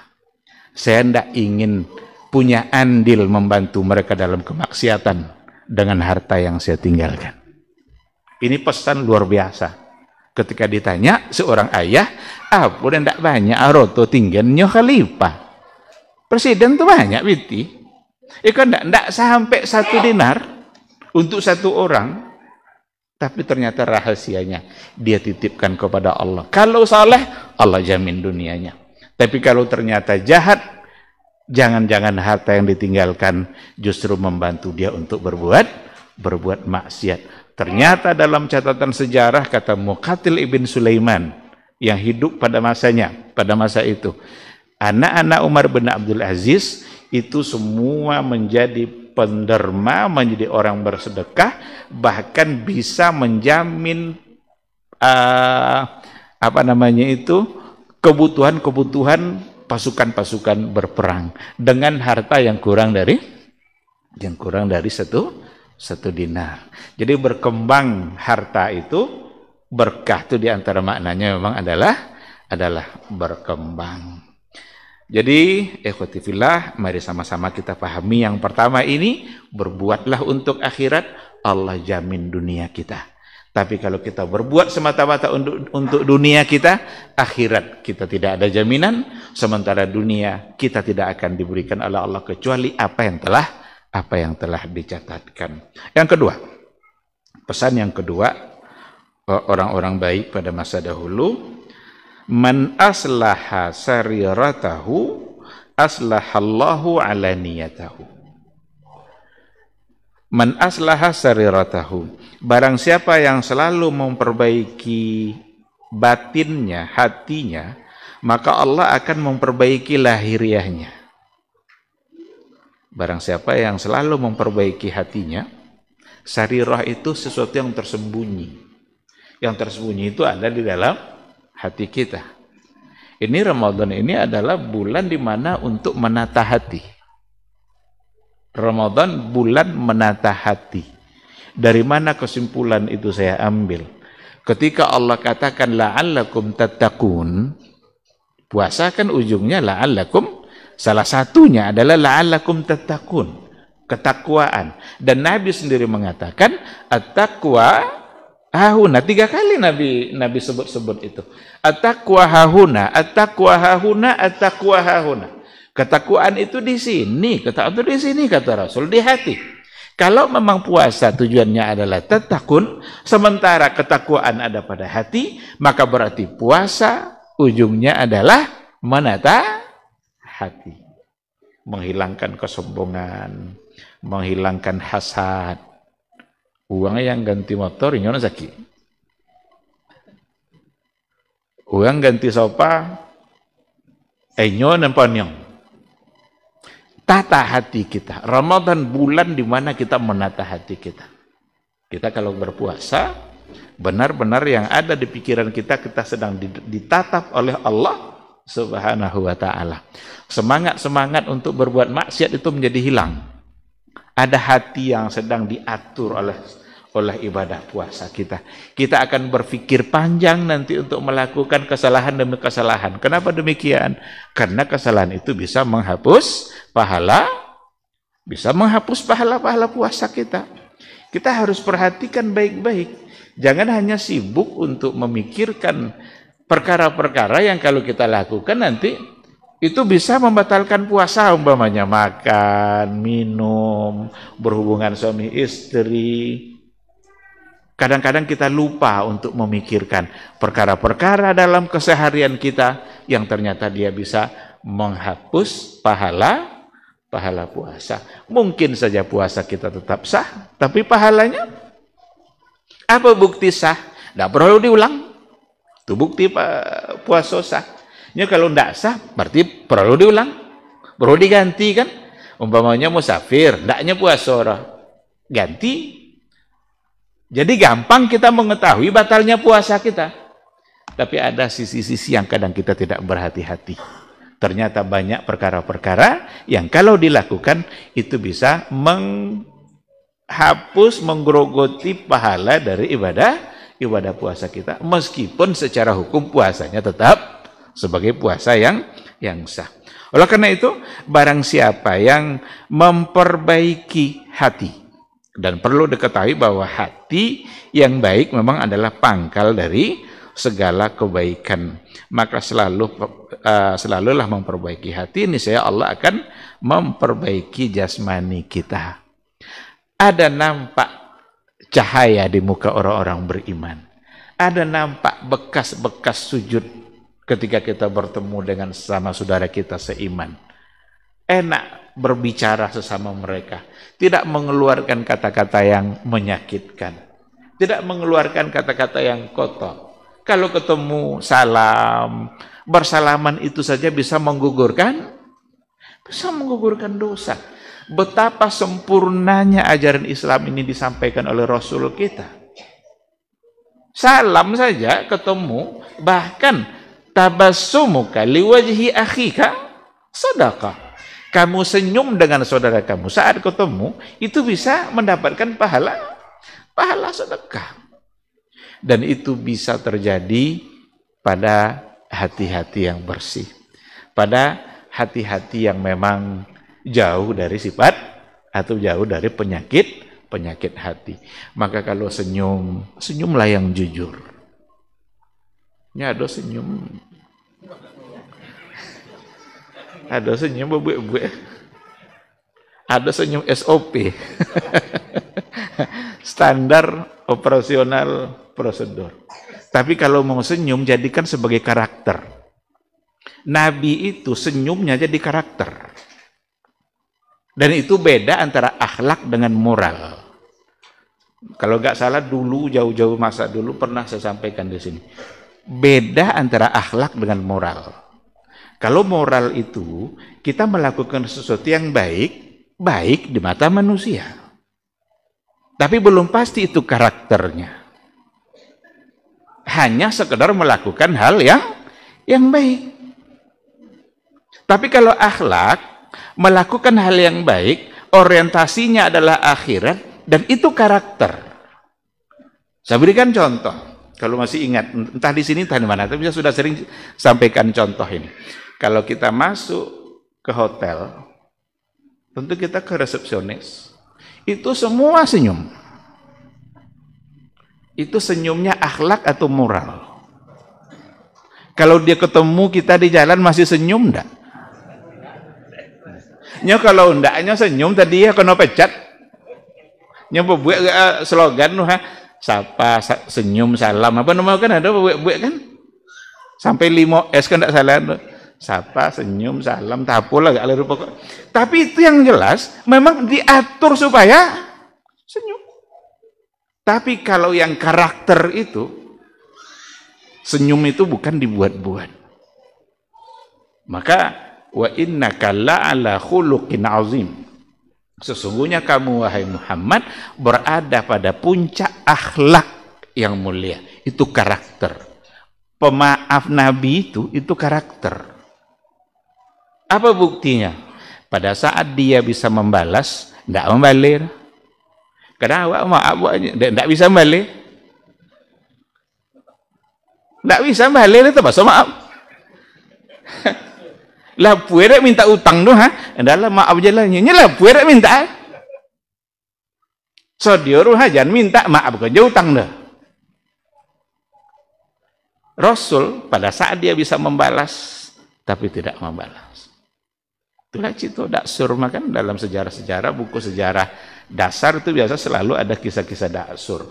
Saya tidak ingin punya andil membantu mereka dalam kemaksiatan dengan harta yang saya tinggalkan. Ini pesan luar biasa. Ketika ditanya seorang ayah, apa dan tidak banyak aroto tinggalnya khalifah. Presiden tuh banyak biti. Ikan tidak sampai 1 dinar untuk 1 orang. Tapi ternyata rahasianya dia titipkan kepada Allah. Kalau saleh, Allah jamin dunianya. Tapi kalau ternyata jahat, jangan-jangan harta yang ditinggalkan justru membantu dia untuk berbuat maksiat. Ternyata dalam catatan sejarah kata Muqatil ibn Sulaiman yang hidup pada masanya, pada masa itu, anak-anak Umar bin Abdul Aziz itu semua menjadi penderma, menjadi orang bersedekah, bahkan bisa menjamin kebutuhan pasukan-pasukan berperang dengan harta yang kurang dari satu dinar. Jadi berkembang harta itu, berkah itu diantara maknanya memang adalah berkembang. Jadi ikhwati fillah, mari sama-sama kita pahami yang pertama ini, berbuatlah untuk akhirat, Allah jamin dunia kita. Tapi kalau kita berbuat semata-mata untuk dunia kita, akhirat kita tidak ada jaminan, sementara dunia kita tidak akan diberikan oleh Allah kecuali apa yang telah dicatatkan. Yang kedua, pesan yang kedua, orang-orang baik pada masa dahulu, man aslaha sariratahu aslahallahu alaniyatahu. Man aslaha sariratahu, barang siapa yang selalu memperbaiki batinnya, hatinya, maka Allah akan memperbaiki lahiriahnya. Barang siapa yang selalu memperbaiki hatinya, sarirah itu sesuatu yang tersembunyi. Yang tersembunyi itu ada di dalam hati kita. Ini Ramadan ini adalah bulan di mana untuk menata hati. Ramadan bulan menata hati. Dari mana kesimpulan itu saya ambil? Ketika Allah katakan la'allakum tattaqun, puasa kan ujungnya la'allakum, salah satunya adalah la'allakum tattaqun, ketakwaan. Dan Nabi sendiri mengatakan at-taqwa hahuna, 3 kali Nabi sebut itu. At-taqwa hahuna, at-taqwa hahuna, at-taqwa hahuna. Ketakwaan itu di sini, ketakwaan itu di sini kata Rasul, di hati. Kalau memang puasa tujuannya adalah tattaqun, sementara ketakwaan ada pada hati, maka berarti puasa ujungnya adalah menata hati. Menghilangkan kesombongan, menghilangkan hasad. Uangnya yang ganti motor, nyono zaki. Uang ganti sofa, nyono panyong. Tata hati kita. Ramadan bulan di mana kita menata hati kita. Kita kalau berpuasa, benar-benar yang ada di pikiran kita, kita sedang ditatap oleh Allah Subhanahu wa ta'ala. Semangat-semangat untuk berbuat maksiat itu menjadi hilang. Ada hati yang sedang diatur oleh ibadah puasa kita. Kita akan berpikir panjang nanti untuk melakukan kesalahan demi kesalahan. Kenapa demikian? Karena kesalahan itu bisa menghapus pahala, pahala puasa kita. Kita harus perhatikan baik-baik. Jangan hanya sibuk untuk memikirkan perkara-perkara yang kalau kita lakukan nanti itu bisa membatalkan puasa, umpamanya makan, minum, berhubungan suami istri. Kadang-kadang kita lupa untuk memikirkan perkara-perkara dalam keseharian kita yang ternyata dia bisa menghapus pahala puasa. Mungkin saja puasa kita tetap sah, tapi pahalanya apa bukti sah? Tidak perlu diulang. Itu bukti puasa sah. Ya, kalau tidak sah, berarti perlu diulang, perlu diganti kan? Umpamanya musafir, tidaknya puasa ganti. Jadi gampang kita mengetahui batalnya puasa kita. Tapi ada sisi-sisi yang kadang kita tidak berhati-hati. Ternyata banyak perkara-perkara yang kalau dilakukan itu bisa menghapus, menggerogoti pahala dari ibadah puasa kita. Meskipun secara hukum puasanya tetap sebagai puasa yang sah. Oleh karena itu, barang siapa yang memperbaiki hati, dan perlu diketahui bahwa hati yang baik memang adalah pangkal dari segala kebaikan. Maka selalulah memperbaiki hati, niscaya Allah akan memperbaiki jasmani kita. Ada nampak cahaya di muka orang-orang beriman. Ada nampak bekas-bekas sujud ketika kita bertemu dengan sesama saudara kita seiman. Enak berbicara sesama mereka. Tidak mengeluarkan kata-kata yang menyakitkan. Tidak mengeluarkan kata-kata yang kotor. Kalau ketemu salam, bersalaman itu saja bisa menggugurkan dosa. Betapa sempurnanya ajaran Islam ini disampaikan oleh Rasul kita. Salam saja ketemu, bahkan tabassumuka liwajhi akhika sedekah. Kamu senyum dengan saudara kamu saat ketemu, itu bisa mendapatkan pahala sedekah. Dan itu bisa terjadi pada hati-hati yang bersih. Pada hati-hati yang memang jauh dari sifat atau jauh dari penyakit hati. Maka kalau senyumlah yang jujur. Ada senyum buek-buek. Ada senyum SOP. Standar operasional prosedur. Tapi kalau mau senyum, jadikan sebagai karakter. Nabi itu senyumnya jadi karakter. Dan itu beda antara akhlak dengan moral. Kalau nggak salah dulu, jauh-jauh masa dulu pernah saya sampaikan di sini. Beda antara akhlak dengan moral. Kalau moral itu, kita melakukan sesuatu yang baik di mata manusia. Tapi belum pasti itu karakternya. Hanya sekedar melakukan hal yang baik. Tapi kalau akhlak, melakukan hal yang baik, orientasinya adalah akhirat, dan itu karakter. Saya berikan contoh, kalau masih ingat, entah di sini, entah di mana, tapi saya sudah sering sampaikan contoh ini. Kalau kita masuk ke hotel, tentu kita ke resepsionis, itu semua senyum. Itu senyumnya akhlak atau moral? Kalau dia ketemu kita di jalan masih senyum enggak? Kalau endaknya senyum tadi ya kena pecat. Buat slogan sapa senyum salam apa namanya kan ada buat kan? Sampai 5S kan enggak salah. Sapa senyum salam tapolah gak lalu pokok. Tapi itu yang jelas memang diatur supaya senyum. Tapi kalau yang karakter itu, senyum itu bukan dibuat-buat. Maka wa innaka la'ala khuluqin azim. Sesungguhnya kamu wahai Muhammad berada pada puncak akhlak yang mulia. Itu karakter. Pemaaf Nabi itu karakter. Apa buktinya? Pada saat dia bisa membalas, tidak membalir. Kadang awak maaf tidak bisa balik. Tidak bisa balik itu bahasa maaf. Lah puere minta utang doh adalah maaf jalannya. Lah puere minta. So dia hajan minta maaf kerja utang dah. Rasul pada saat dia bisa membalas tapi tidak membalas. Itulah cito daksur, makan dalam sejarah-sejarah, buku sejarah dasar itu biasa selalu ada kisah-kisah daksur.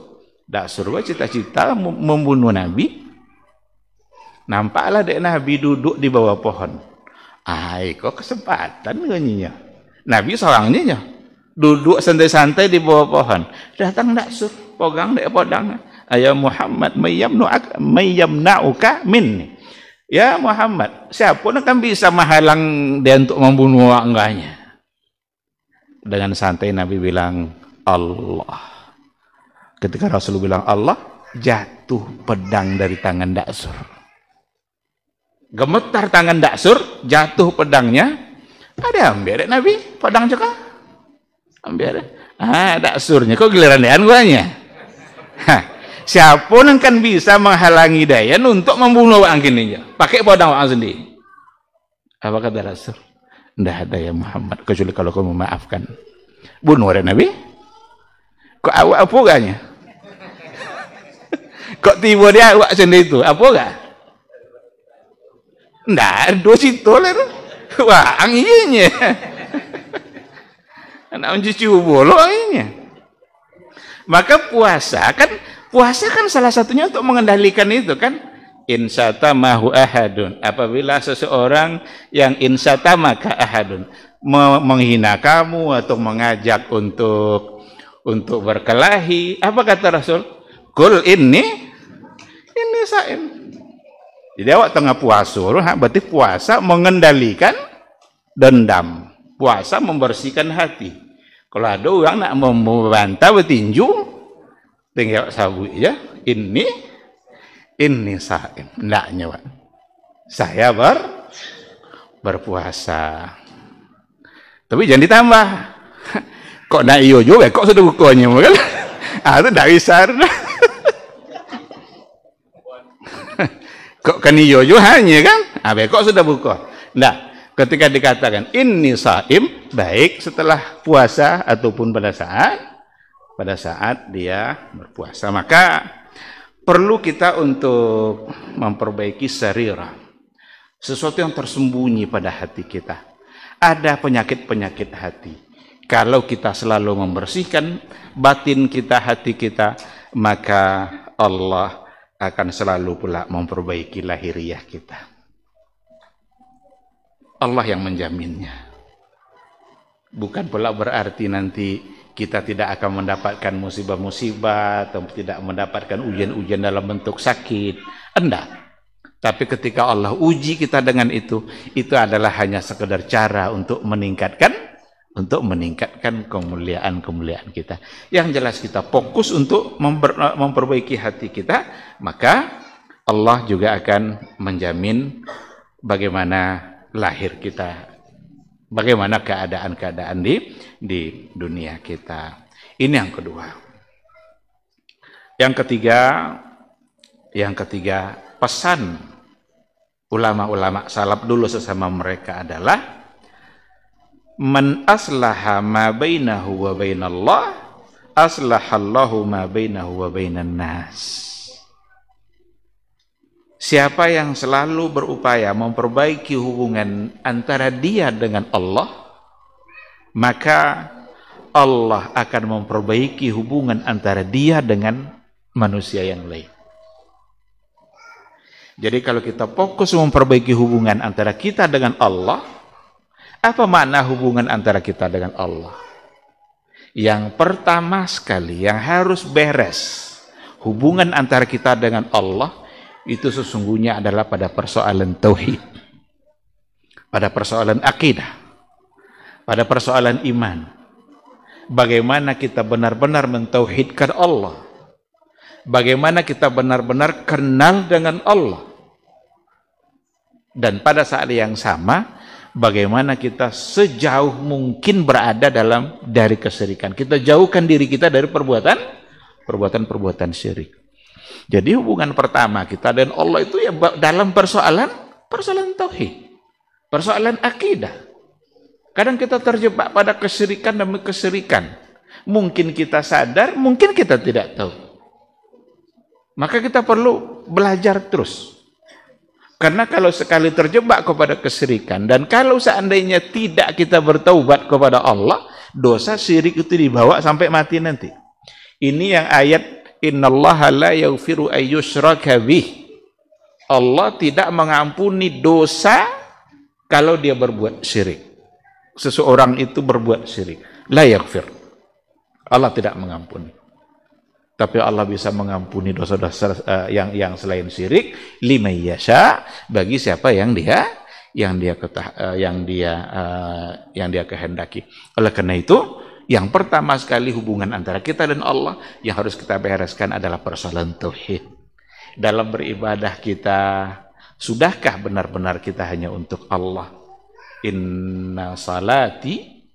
Daksur gua cita-cita membunuh Nabi. Nampaklah dek Nabi duduk di bawah pohon. Ai, kok kesempatan nyanyinya. Nabi seorangnya duduk santai-santai di bawah pohon. Datang daksur, pegang dek podang. Ya Muhammad, mayyamna'uka minni. Ya Muhammad, siapa yang akan bisa menghalang dia untuk membunuh enggaknya? Dengan santai Nabi bilang Allah. Ketika Rasul bilang Allah, jatuh pedang dari tangan daksur. Gemetar tangan daksur, jatuh pedangnya. Ada ambil Nabi, pedang juga. Ambil. Daksurnya kok giliran dean guanya. Siapa yang kan bisa menghalangi Dayan untuk membunuh orang ini? Pakai pedang orang sendiri. Apa kata Rasul? Tidak ada ya Muhammad, kecuali kalau kau memaafkan. Bunuh ada Nabi? Kok awak apa gaknya? Kok tiba dia awak sendiri itu? Apa gak? Nggak, dosi toler. Wah, anginnya. Anak mencuci bolo anginnya. Maka puasa kan salah satunya untuk mengendalikan itu kan. Insatamahu ahadun. Apabila seseorang yang insatamaka ahadun menghina kamu atau mengajak untuk berkelahi, apa kata Rasul? Kul ini saim. Jadi awak tengah puasa, berarti puasa mengendalikan dendam, puasa membersihkan hati. Kalau ada orang nak membantah bertinju, tinggal sabuk ya, ini saim, ndaknya Pak. Saya berpuasa. Tapi jangan ditambah. Kok nak iyo juga, kok sudah bukanya kan? Itu ndak bisa. Kok kan iyo juga hanya kan? Kok sudah buka? Nah, ketika dikatakan ini saim, baik setelah puasa ataupun pada saat dia berpuasa, maka perlu kita untuk memperbaiki sarirah, sesuatu yang tersembunyi pada hati kita. Ada penyakit-penyakit hati. Kalau kita selalu membersihkan batin kita, hati kita, maka Allah akan selalu pula memperbaiki lahiriah kita. Allah yang menjaminnya. Bukan pula berarti nanti kita tidak akan mendapatkan musibah-musibah atau tidak mendapatkan ujian-ujian dalam bentuk sakit. Enggak. Tapi ketika Allah uji kita dengan itu adalah hanya sekedar cara untuk meningkatkan kemuliaan kita. Yang jelas kita fokus untuk memperbaiki hati kita, maka Allah juga akan menjamin bagaimana lahir kita, bagaimana keadaan-keadaan di dunia kita. Ini yang kedua. Yang ketiga, pesan ulama-ulama salaf dulu sesama mereka adalah man aslaha ma bainahu wa bainallah aslahallahu ma bainahu wa bainan nas. Siapa yang selalu berupaya memperbaiki hubungan antara dia dengan Allah, maka Allah akan memperbaiki hubungan antara dia dengan manusia yang lain. Jadi kalau kita fokus memperbaiki hubungan antara kita dengan Allah, apa makna hubungan antara kita dengan Allah? Yang pertama sekali yang harus beres hubungan antara kita dengan Allah itu sesungguhnya adalah pada persoalan tauhid, pada persoalan akidah, pada persoalan iman. Bagaimana kita benar-benar mentauhidkan Allah, bagaimana kita benar-benar kenal dengan Allah, dan pada saat yang sama bagaimana kita sejauh mungkin berada dari kesyirikan. Kita jauhkan diri kita dari perbuatan syirik. Jadi hubungan pertama kita dan Allah itu ya dalam persoalan tauhid, persoalan akidah. Kadang kita terjebak pada kesyirikan demi kesyirikan. Mungkin kita sadar, mungkin kita tidak tahu. Maka kita perlu belajar terus. Karena kalau sekali terjebak kepada kesyirikan, dan kalau seandainya tidak kita bertaubat kepada Allah, dosa syirik itu dibawa sampai mati nanti. Ini yang ayat innallaha la yaghfiru ayyushraka bih. Allah tidak mengampuni dosa Kalau dia berbuat syirik, seseorang itu berbuat syirik, la yaghfir. Allah tidak mengampuni. Tapi Allah bisa mengampuni dosa-dosa yang selain syirik, liman yasha, bagi siapa yang dia kehendaki. Oleh karena itu, yang pertama sekali hubungan antara kita dan Allah yang harus kita bereskan adalah persoalan tauhid. Dalam beribadah kita, sudahkah benar-benar kita hanya untuk Allah? Inna salati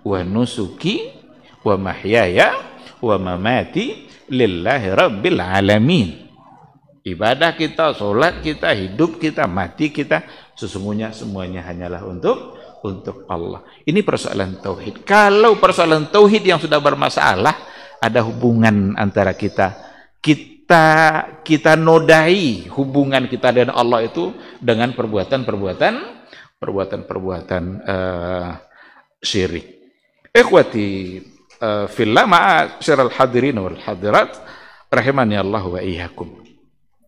wa nusuki wa mahyaya wa mamati lillahi rabbil alamin. Ibadah kita, sholat kita, hidup kita, mati kita, sesungguhnya semuanya hanyalah untuk Allah. Ini persoalan tauhid. Kalau persoalan tauhid yang sudah bermasalah, ada hubungan antara kita nodai hubungan kita dengan Allah itu dengan perbuatan syirik. Ikhwati fillah, ma'asyiral hadirin wal hadirat rahimani Allah wa iyyakum.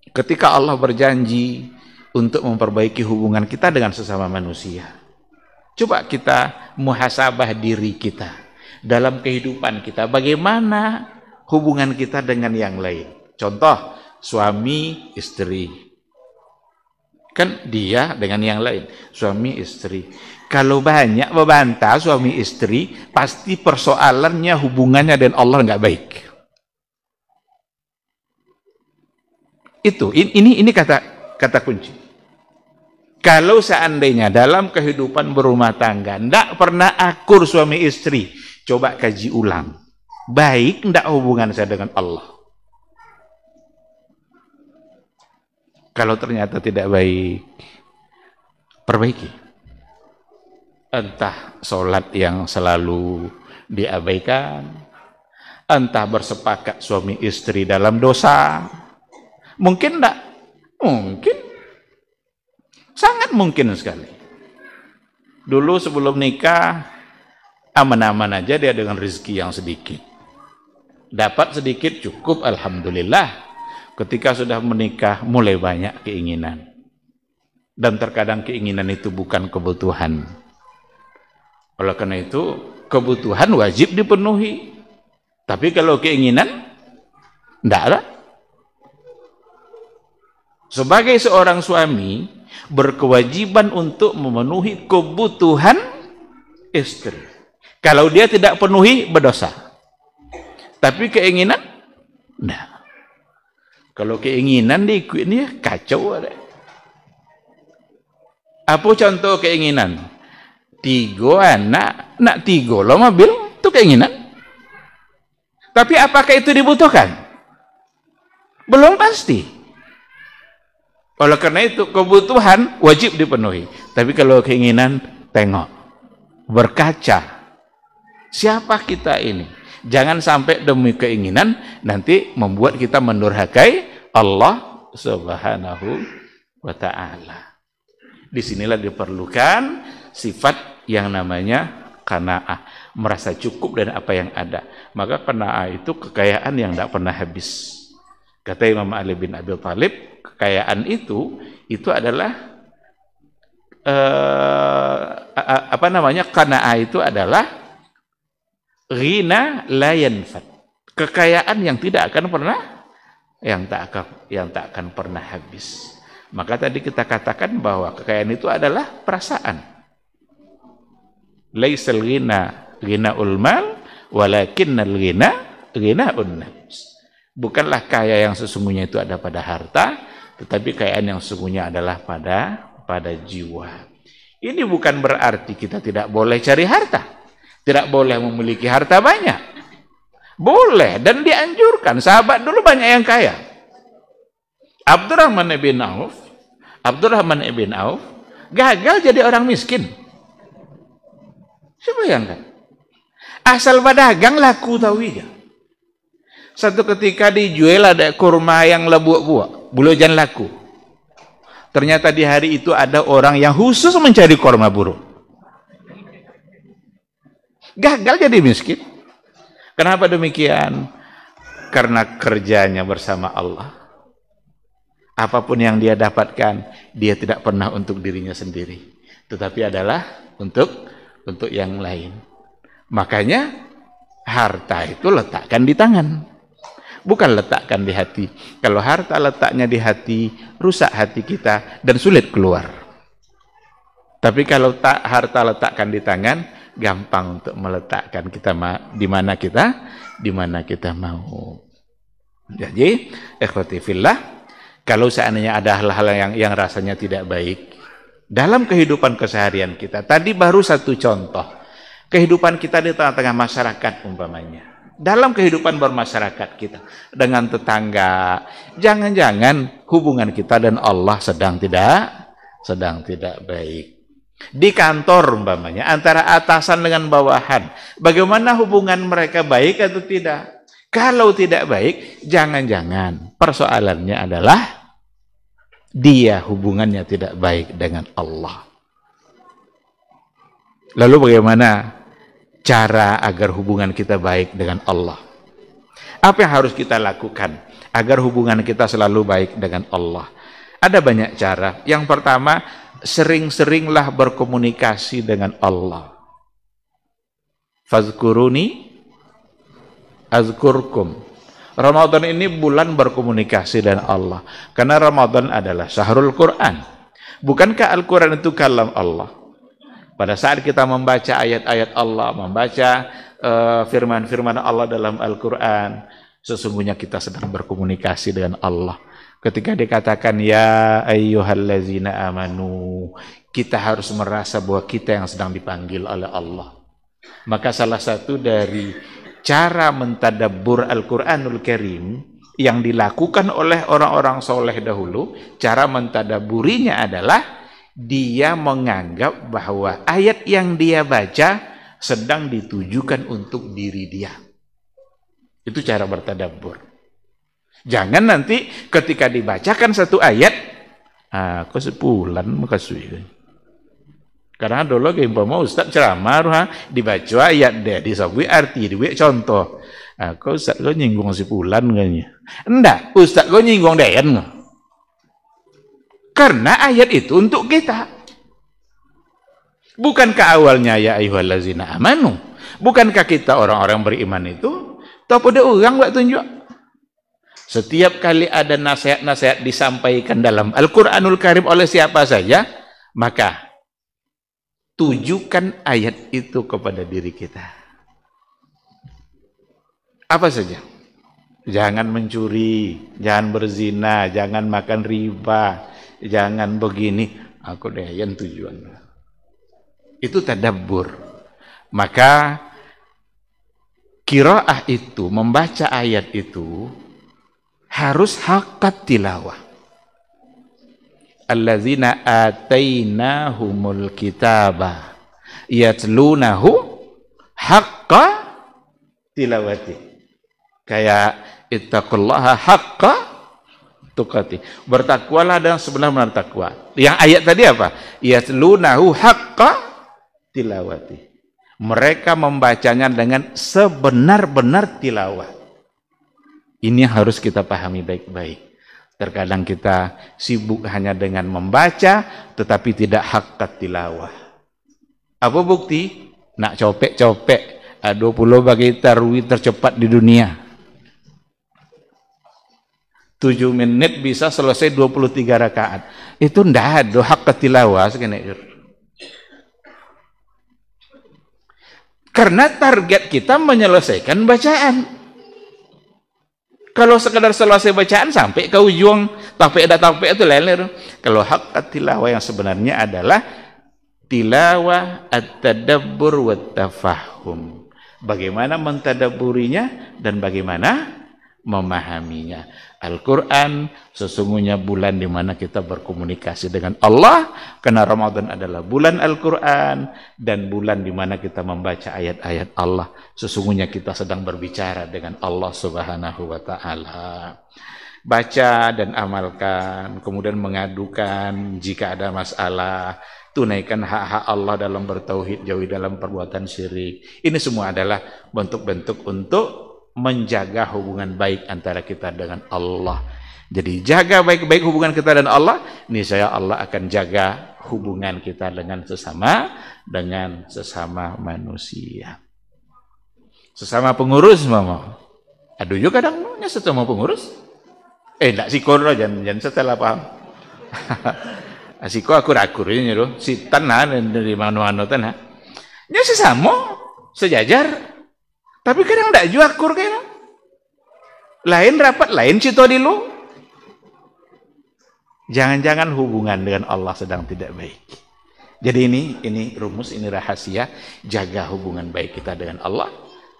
Ketika Allah berjanji untuk memperbaiki hubungan kita dengan sesama manusia, coba kita muhasabah diri kita dalam kehidupan kita, bagaimana hubungan kita dengan yang lain. Contoh, suami istri, kan dia dengan yang lain, suami istri. Kalau banyak membantah suami istri, pasti persoalannya hubungannya dengan Allah nggak baik. Ini kata kunci. Kalau seandainya dalam kehidupan berumah tangga nggak pernah akur suami istri, coba kaji ulang, baik nggak hubungan saya dengan Allah? Kalau ternyata tidak baik, perbaiki. Entah sholat yang selalu diabaikan, entah bersepakat suami istri dalam dosa. Mungkin enggak? Mungkin. Sangat mungkin sekali. Dulu sebelum nikah, aman-aman aja dia dengan rezeki yang sedikit. Dapat sedikit cukup, alhamdulillah. Ketika sudah menikah, mulai banyak keinginan. Dan terkadang keinginan itu bukan kebutuhan. Oleh karena itu, kebutuhan wajib dipenuhi. Tapi kalau keinginan, enggak ada. Sebagai seorang suami, berkewajiban untuk memenuhi kebutuhan istri. Kalau dia tidak penuhi, berdosa. Tapi keinginan, enggak. Kalau keinginan diikutnya kacau ada. Apa contoh keinginan? 3 anak, nak 3 lo mobil, itu keinginan. Tapi apakah itu dibutuhkan? Belum pasti. Oleh karena itu kebutuhan wajib dipenuhi. Tapi kalau keinginan, tengok, berkaca. Siapa kita ini? Jangan sampai demi keinginan nanti membuat kita mendurhakai Allah Subhanahu wa ta'ala. Disinilah diperlukan sifat yang namanya qanaah, merasa cukup dengan apa yang ada. Maka qanaah itu kekayaan yang tidak pernah habis. Kata Imam Ali bin Abi Thalib, kekayaan itu adalah qanaah itu adalah ghina la yanfad, kekayaan yang tidak akan pernah pernah habis. Maka tadi kita katakan bahwa kekayaan itu adalah perasaan. Laisal ghina ghinaul mal walakinnal ghina ghinaun nafs. Bukanlah kaya yang sesungguhnya itu ada pada harta, tetapi kekayaan yang sesungguhnya adalah pada jiwa. Ini bukan berarti kita tidak boleh cari harta. Tidak boleh memiliki harta banyak. Boleh dan dianjurkan. Sahabat dulu banyak yang kaya. Abdurrahman ibn Auf gagal jadi orang miskin. Coba bayangkan. Asal berdagang laku tahu ya. Satu ketika dijual ada kurma yang lebuak-buak, bulujan laku. Ternyata di hari itu ada orang yang khusus mencari kurma buruk. Gagal jadi miskin. Kenapa demikian? Karena kerjanya bersama Allah. Apapun yang dia dapatkan, dia tidak pernah untuk dirinya sendiri. tetapi adalah untuk yang lain. Makanya harta itu letakkan di tangan, bukan letakkan di hati. Kalau harta letaknya di hati, rusak hati kita dan sulit keluar. Tapi kalau harta letakkan di tangan, gampang untuk meletakkan kita di mana kita mau. Jadi, ikhwati fillah, kalau seandainya ada hal-hal yang rasanya tidak baik dalam kehidupan keseharian kita, tadi baru satu contoh kehidupan kita di tengah-tengah masyarakat umpamanya. Dalam kehidupan bermasyarakat kita dengan tetangga, jangan-jangan hubungan kita dan Allah sedang tidak baik. Di kantor umpamanya antara atasan dengan bawahan, bagaimana hubungan mereka, baik atau tidak? Kalau tidak baik, jangan-jangan persoalannya adalah dia hubungannya tidak baik dengan Allah. Lalu bagaimana cara agar hubungan kita baik dengan Allah? Apa yang harus kita lakukan agar hubungan kita selalu baik dengan Allah? Ada banyak cara. Yang pertama, sering-seringlah berkomunikasi dengan Allah. Fazkuruni azkurkum. Ramadan ini bulan berkomunikasi dengan Allah. Karena Ramadan adalah syahrul Quran. Bukankah Al-Quran itu kalam Allah? Pada saat kita membaca ayat-ayat Allah, membaca firman-firman Allah dalam Al-Quran, sesungguhnya kita sedang berkomunikasi dengan Allah. Ketika dikatakan ya ayyuhallazina amanu, kita harus merasa bahwa kita yang sedang dipanggil oleh Allah. Maka salah satu dari cara mentadabbur Al-Quranul Karim yang dilakukan oleh orang-orang soleh dahulu, cara mentadabburinya adalah dia menganggap bahwa ayat yang dia baca sedang ditujukan untuk diri dia. Itu cara bertadabbur. Jangan nanti ketika dibacakan satu ayat, kok sepulan makasih. Karena dulu mau Ustaz ceramah dibaca ayat dia disabui arti dibuat contoh. Kok Ustaz kok nyinggung sepulan kayaknya. Enggak, Ustaz kok nyinggung dean. Karena ayat itu untuk kita. Bukankah awalnya ya ayyuhallazina amanu? Bukankah kita orang-orang beriman itu? Tahu pada orang buat tunjuk. Setiap kali ada nasihat-nasihat disampaikan dalam Al-Quranul Karim oleh siapa saja, maka tujukan ayat itu kepada diri kita. Apa saja? Jangan mencuri, jangan berzina, jangan makan riba, jangan begini. Aku dayan tujuan. Itu tadabbur. Maka qiraah itu, membaca ayat itu harus haqqat tilawah. Allazina atainahumul kitaba yatlunahu haqqa tilawati. Kayak ittaqullaha haqqa tuqati. Bertakwalah dan sebenar-benar takwa. Yang ayat tadi apa? Yatlunahu haqqa tilawati. Mereka membacanya dengan sebenar-benar tilawah. Ini yang harus kita pahami baik-baik. Terkadang kita sibuk hanya dengan membaca, tetapi tidak haqqat tilawah. Apa bukti? Nak copek-copek. 20 bagi tarwih tercepat di dunia. 7 menit bisa selesai 23 rakaat. Itu ndak ada haqqat tilawah. Karena target kita menyelesaikan bacaan. Kalau sekedar selesai bacaan sampai ke ujung, tapi itu leler. Kalau haqqat tilawah yang sebenarnya adalah tilawah at-tadabbur wa tafahum. Bagaimana mentadabburinya dan bagaimana memahaminya. Al-Quran sesungguhnya bulan di mana kita berkomunikasi dengan Allah, karena Ramadan adalah bulan Al-Quran dan bulan di mana kita membaca ayat-ayat Allah. Sesungguhnya kita sedang berbicara dengan Allah Subhanahu wa Ta'ala. Baca dan amalkan, kemudian mengadukan jika ada masalah, tunaikan hak-hak Allah dalam bertauhid, jauhi dalam perbuatan syirik. Ini semua adalah bentuk-bentuk untuk menjaga hubungan baik antara kita dengan Allah. Jadi jaga baik-baik hubungan kita dan Allah, niscaya Allah akan jaga hubungan kita dengan sesama manusia. Sesama pengurus mama. Aduh juga kadang sesama pengurus. Enggak sikon lo jangan setelah paham. Asiko akur-akur ini loh, si tanah dari mana-mana tanah. Ya sesama, sejajar. Tapi kadang enggak juga akur kayaknya. Lain rapat, lain cito di lu. Jangan-jangan hubungan dengan Allah sedang tidak baik. Jadi ini rumus, ini rahasia, jaga hubungan baik kita dengan Allah.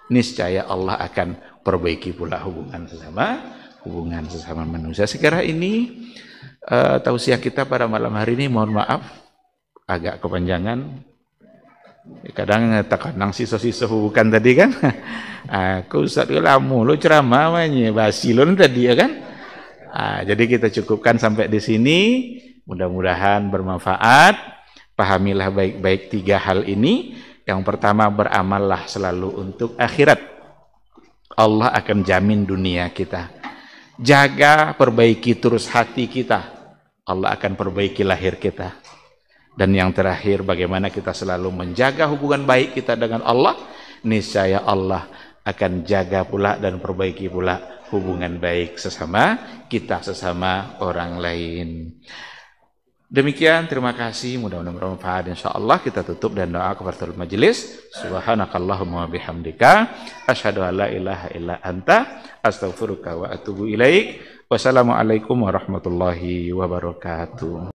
Niscaya Allah akan perbaiki pula hubungan sesama manusia. Sekarang ini tausiah kita pada malam hari ini, mohon maaf agak kepanjangan. Kadang terkadang sisa-sisa bukan tadi kan. Aku Ustaz lama lo ceramah banyak basi lo tadi ya kan. Jadi kita cukupkan sampai di sini. Mudah-mudahan bermanfaat. Pahamilah baik-baik 3 hal ini. Yang pertama, beramallah selalu untuk akhirat. Allah akan jamin dunia kita. Jaga, perbaiki terus hati kita. Allah akan perbaiki lahir kita. Dan yang terakhir, bagaimana kita selalu menjaga hubungan baik kita dengan Allah. Niscaya Allah akan jaga pula dan perbaiki pula hubungan baik sesama kita, sesama orang lain. Demikian, terima kasih, mudah-mudahan bermanfaat insyaallah. Kita tutup dan doa kafaratul majelis. Subhanakallahumma bihamdika asyhadu an la ilaha illa anta astaghfiruka wa atubu ilaik. Wassalamualaikum warahmatullahi wabarakatuh.